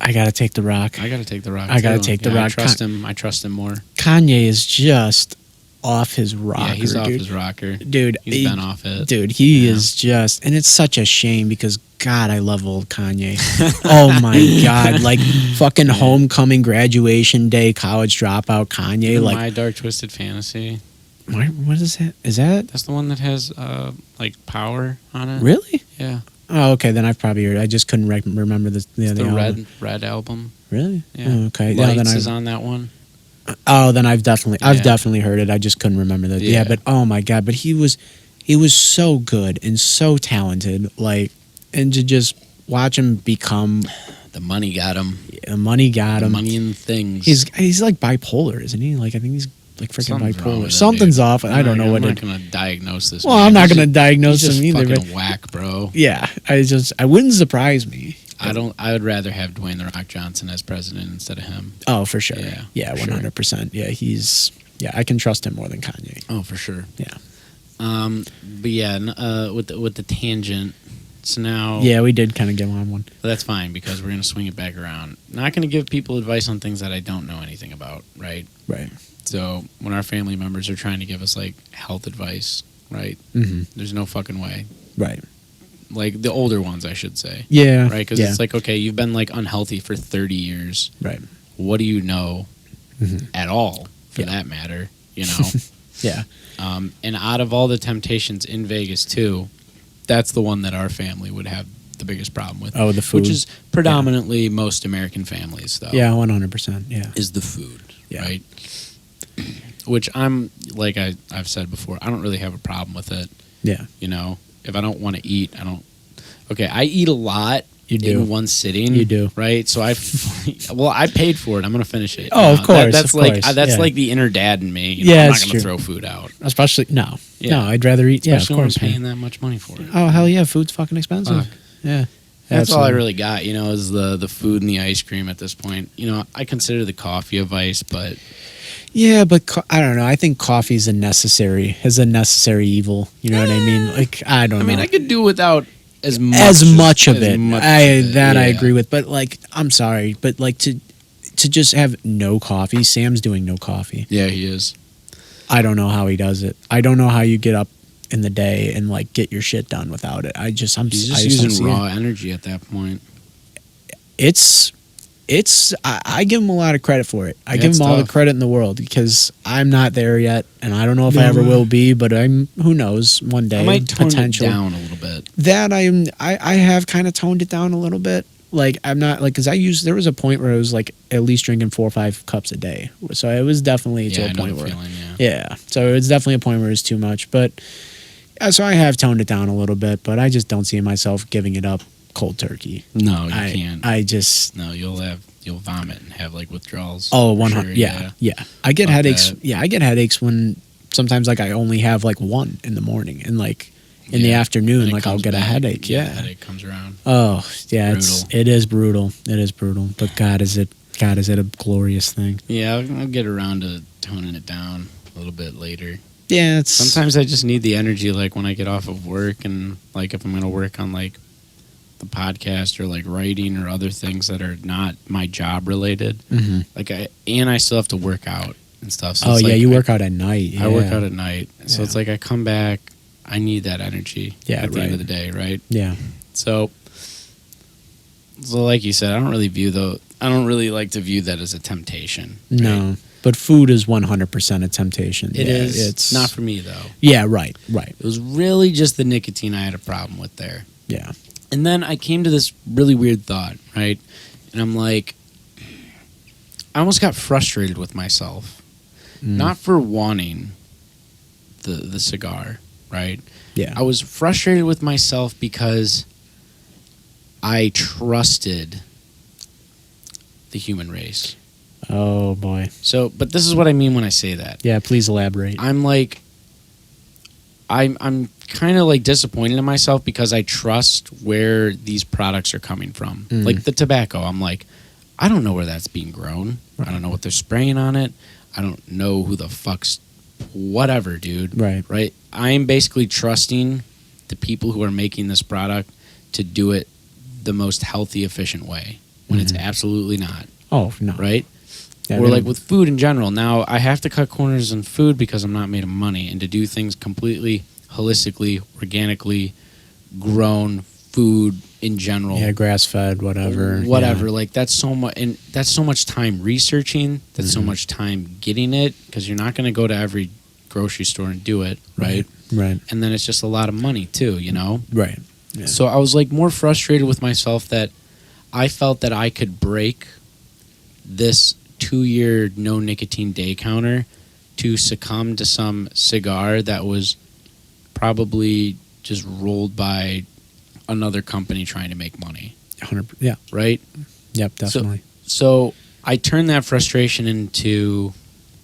I gotta take The Rock. I gotta take The Rock. I gotta too. take The Rock. I trust him more. Kanye is just off his rocker. Yeah, he's off dude. his rocker. Dude, He's been off it. Dude, he is just, and it's such a shame because God, I love old Kanye. Oh my God, like fucking homecoming, graduation day, college dropout Kanye. Like My Dark Twisted Fantasy. what is that? Is that That's the one that has like power on it. really? Yeah. Oh, okay. Then I've probably heard. I just couldn't remember the The red album. Really? Yeah. Oh, okay. Lights then is on that one. then I've definitely heard it. I just couldn't remember that. Yeah, but oh my God, but he was so good and so talented. Like, and to just watch him become, The money got him. money got The him. money and things. He's like bipolar, isn't he? Like I think he's like freaking Something's wrong bipolar. with him, Something's dude. off. I don't know what I'm it. not gonna diagnose this. Well, man. I'm not He's gonna just- diagnose he's him just either. fucking But whack, bro. yeah, I wouldn't surprise me. I would rather have Dwayne The Rock Johnson as president instead of him. Oh, for sure. Yeah, Yeah, for 100%. Yeah, I can trust him more than Kanye. Oh, for sure. Yeah. But yeah, with the tangent. So now, Yeah, we did kind of get on one. but that's fine because we're gonna swing it back around. Not gonna give people advice on things that I don't know anything about, right? Right. So when our family members are trying to give us like health advice, right? Mm-hmm. There's no fucking way. Right. Like the older ones, I should say. Yeah. Right? Because yeah. it's like, okay, you've been like unhealthy for 30 years. Right. What do you know Mhm. at all, for Yeah. that matter? You know. Yeah. And out of all the temptations in Vegas too, that's the one that our family would have the biggest problem with. Oh, the food. Which is predominantly most American families, though. Yeah, 100%. Yeah. Is the food, Yeah. right? Which I'm like I've said before, I don't really have a problem with it. Yeah. You know, if I don't want to eat, I don't. Okay, I eat a lot. You do. In one sitting. You do. Right? So I paid for it. I'm going to finish it. Oh, You of know, course, that's of like course, that's yeah. like the inner dad in me. You know, Yeah, I'm not it's going to true. throw food out. Especially no. Yeah. No, I'd rather eat. Especially yeah, of course. when I'm paying man. that much money for it. Oh hell yeah, food's fucking expensive. Fuck. Yeah. That's all I Absolutely. really got, you know, is the food and the ice cream at this point. You know, I consider the coffee a vice, but Yeah, but I don't know. I think coffee is a necessary evil. You know what I mean? Like I don't I know. mean, I could do without as much of it. I Yeah. agree with, but like I'm sorry, but like to just have no coffee. Sam's doing no coffee. Yeah, he is. I don't know how he does it. I don't know how you get up in the day and like get your shit done without it. He's just I don't using see raw it. energy at that point. I give him a lot of credit for it. I Yeah, give it's him all the tough. credit in the world because I'm not there yet, and I don't know if I ever will be. But who knows? One day, I might tone potential. it down a little bit. That I have kind of toned it down a little bit. Like I'm not like because there was a point where I was like at least drinking 4 or 5 cups a day. So it was definitely Yeah, to I a know point the where feeling, yeah. yeah. So it's definitely a point where it's too much. But so I have toned it down a little bit. But I just don't see myself giving it up cold turkey. No, you can't. I just No, you'll vomit and have like withdrawals. oh for 100 sure, yeah. I get Fuck headaches. that. Yeah, I get headaches when sometimes like I only have like one in the morning and like in the Yeah. afternoon And it like I'll comes get a back. headache. The Yeah. headache comes around. Oh yeah, Brutal. it is brutal. It is brutal. But God is it a glorious thing. Yeah, I'll get around to toning it down a little bit later. Yeah, it's Sometimes I just need the energy, like when I get off of work, and like if I'm gonna work on like the podcast or like writing or other things that are not my job related. Mhm. Like I still have to work out and stuff. So oh it's yeah, like you work out at night. I work yeah. out at night, so Yeah. it's like I come back. I need that energy. Yeah, at the end right. of the day, right? Yeah. So like you said, I don't really like to view that as a temptation. right? No. But food is 100% a temptation. It Yeah, is. It's not for me though. Yeah, right. It was really just the nicotine I had a problem with there. Yeah. And then I came to this really weird thought, right? And I'm like, I almost got frustrated with myself, Mm. not for wanting the cigar, right? Yeah. I was frustrated with myself because I trusted the human race. Oh boy. So, but this is what I mean when I say that. Yeah, please elaborate. I'm like, I'm kind of like disappointed in myself because I trust where these products are coming from. Mm. Like the tobacco, I'm like, I don't know where that's being grown. I don't know what they're spraying on it. I don't know who the fuck's whatever, dude. Right. Right? I'm basically trusting the people who are making this product to do it the most healthy, efficient way when it's absolutely not. Oh, no. Right? Yeah, Or like with food in general. Now, I have to cut corners on food because I'm not made of money, and to do things completely holistically, organically grown food in general. Yeah, grass-fed, whatever. Whatever. Yeah. Like that's so much, and that's so much time researching. That's so much time getting it, because you're not going to go to every grocery store and do it, right? Right. And then it's just a lot of money too, you know? Right. Yeah. So I was like more frustrated with myself that I felt that I could break this 2-year no nicotine day counter to succumb to some cigar that was probably just rolled by another company trying to make money. 100%. Yeah. Right? Yep, definitely. So I turned that frustration into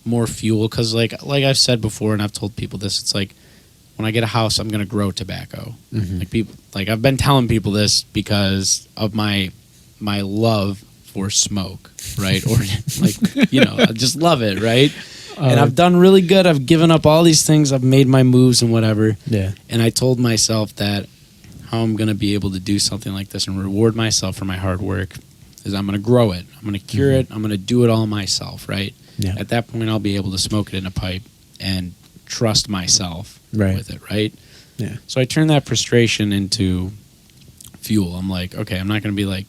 more fuel, because like I've said before, and I've told people this, it's like when I get a house, I'm going to grow tobacco. Like people, like I've been telling people this because of my love for smoke, right? Or like, you know, I just love it, right? And I've done really good. I've given up all these things. I've made my moves and whatever. Yeah. And I told myself that how I'm going to be able to do something like this and reward myself for my hard work is I'm going to grow it. I'm going to cure it. I'm going to do it all myself, right? Yeah. At that point, I'll be able to smoke it in a pipe and trust myself with it, right? Yeah. So I turned that frustration into fuel. I'm like, okay, I'm not going to be like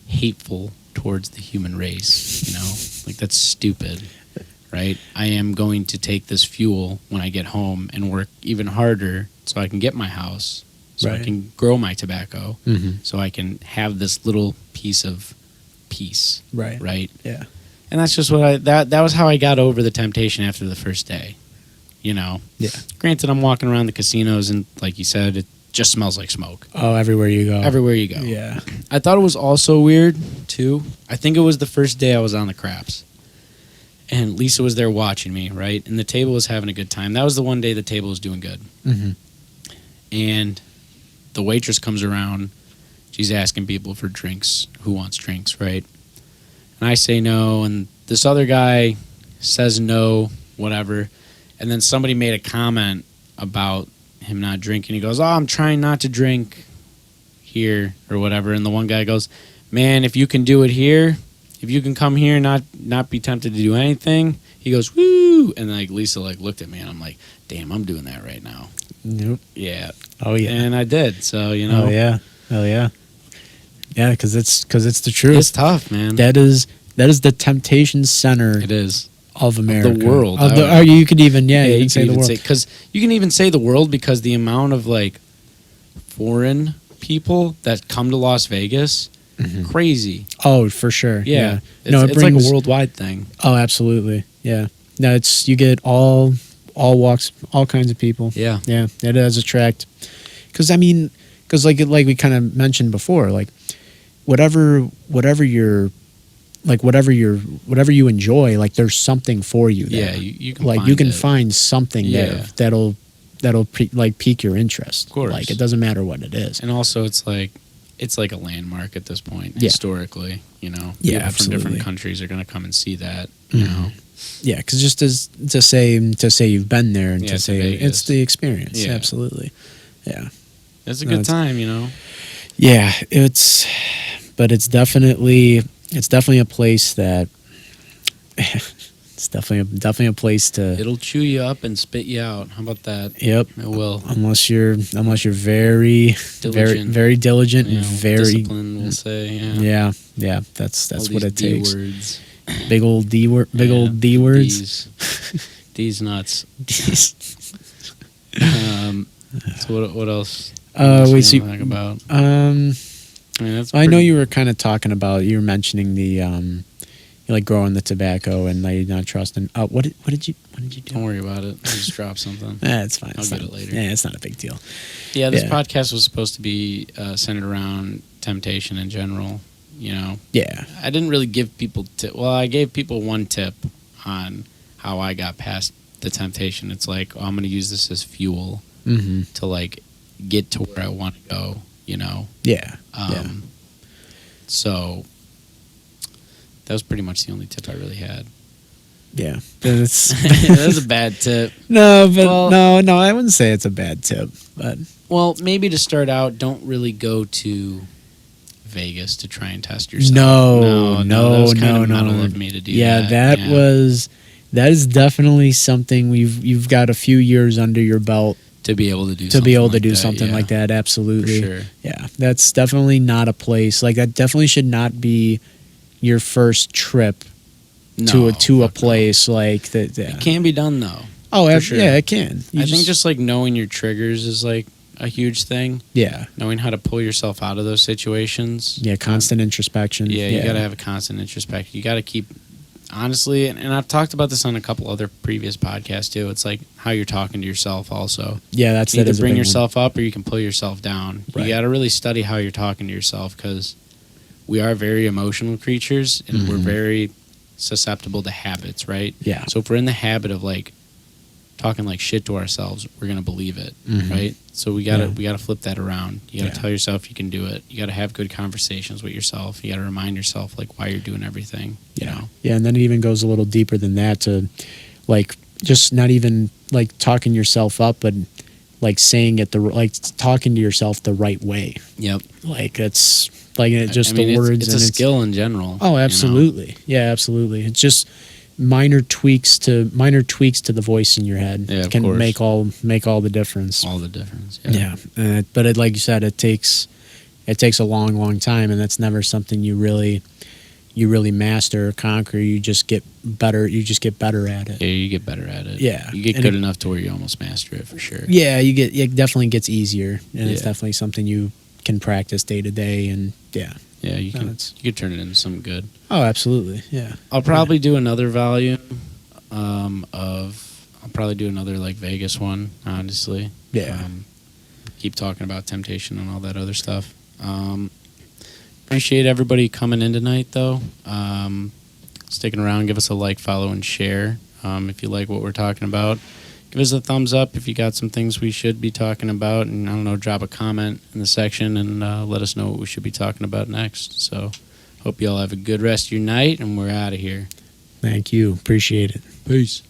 hateful towards the human race, you know? Like that's stupid, right? I am going to take this fuel when I get home and work even harder so I can get my house, so I can grow my tobacco, so I can have this little piece of peace, right? Yeah. And that's just what that was how I got over the temptation after the first day, you know? Yeah. Granted, I'm walking around the casinos and like you said, it just smells like smoke. Oh, everywhere you go. Everywhere you go. Yeah. I thought it was also weird, too. I think it was the first day I was on the craps. And Lisa was there watching me, right? And the table was having a good time. That was the one day the table was doing good. And the waitress comes around. She's asking people for drinks. Who wants drinks, right? And I say no. And this other guy says no, whatever. And then somebody made a comment about him not drinking. He goes, "Oh, I'm trying not to drink here," or whatever. And the one guy goes, "Man, if you can do it here, if you can come here and not be tempted to do anything," he goes, "Woo!" And like Lisa like looked at me, and I'm like, "Damn, I'm doing that right now." Nope. Yeah. Oh yeah. And I did. So you know. Oh yeah. Oh yeah. Yeah, because it's the truth. It's tough, man. That is the temptation center. It is. Of America. The world. Or you could even, you can say the world. Because you can even say the world, because the amount of like foreign people that come to Las Vegas, crazy. Oh, for sure. Yeah. No, it's like a worldwide thing. Oh, absolutely. Yeah. No, you get all walks, all kinds of people. Yeah. Yeah. It does attract. Because like we kind of mentioned before, like whatever you enjoy, like there's something for you there. Yeah, you can like find you can it. find something there that'll pique your interest. Of course. Like it doesn't matter what it is. And also it's like a landmark at this point, historically, you know. Yeah, People absolutely. from different countries are going to come and see that, you know. Yeah, because just to say you've been there and to say Vegas. it's the experience. Yeah. Absolutely. Yeah. It's a good time, you know. Yeah, it's definitely a place that it's definitely a place to. It'll chew you up and spit you out. How about that? Yep. It will. Unless you're very Diligent. very diligent You and know, very disciplined, we'll say. Yeah. Yeah. That's All what these it takes. D-words. Big old D word. Big old D words. D's nuts. So what else? We see. Talk about. I mean, that's I know pretty- you were kind of talking about. You were mentioning the like growing the tobacco and like not trusting. What did you do? Don't worry about it. I just dropped something. It's fine. I'll get it later. Yeah, it's not a big deal. Yeah, this Yeah. podcast was supposed to be centered around temptation in general. You know, Yeah. I didn't really give people I gave people one tip on how I got past the temptation. It's like, I'm going to use this as fuel to like get to where I want to go. You know. Yeah. So that was pretty much the only tip I really had. Yeah. It's That was a bad tip. no, but Well- no, I wouldn't say it's a bad tip, but Well, maybe to start out, don't really go to Vegas to try and test yourself. No, that was kind of no. metal of me to do that that is definitely something you've got a few years under your belt to be able to do something like that. Absolutely. For sure. Yeah, that's definitely not a place like that. Definitely should not be your first trip to a place like that. Yeah. It can be done though. Oh, sure. Yeah, it can. I think just like knowing your triggers is like a huge thing. Yeah. Knowing how to pull yourself out of those situations. Yeah, constant introspection. Yeah, you got to have a constant introspection. You got to keep, honestly, and I've talked about this on a couple other previous podcasts too. It's like how you're talking to yourself also. Yeah, you can either bring yourself up or you can pull yourself down. Right. You got to really study how you're talking to yourself because we are very emotional creatures and we're very susceptible to habits, right? Yeah. So if we're in the habit of like talking like shit to ourselves, we're gonna believe it, right? So we gotta flip that around. You gotta tell yourself you can do it. You gotta have good conversations with yourself. You gotta remind yourself like why you're doing everything. You know? Yeah, and then it even goes a little deeper than that to like just not even like talking yourself up, but like saying it talking to yourself the right way. Yep. Like it's like the words. It's a skill in general. Oh, absolutely. You know? Yeah, absolutely. It's just minor tweaks to the voice in your head can make all the difference. All the difference. Yeah. But like you said, it takes a long time, and that's never something you really master or conquer. You just get better. You just get better at it. Yeah, you get better at it. Yeah, you get good enough to where you almost master it for sure. Yeah, it definitely gets easier, and it's definitely something you can practice day to day, and yeah, you can turn it into something good. Oh, absolutely. Yeah. I'll probably do another volume I'll probably do another like Vegas one, honestly. Yeah. Keep talking about temptation and all that other stuff. Appreciate everybody coming in tonight though. Sticking around, give us a like, follow, and share. If you like what we're talking about. Give us a thumbs up if you got some things we should be talking about, and I don't know, drop a comment in the section and let us know what we should be talking about next. So, hope you all have a good rest of your night, and we're out of here. Thank you. Appreciate it. Peace.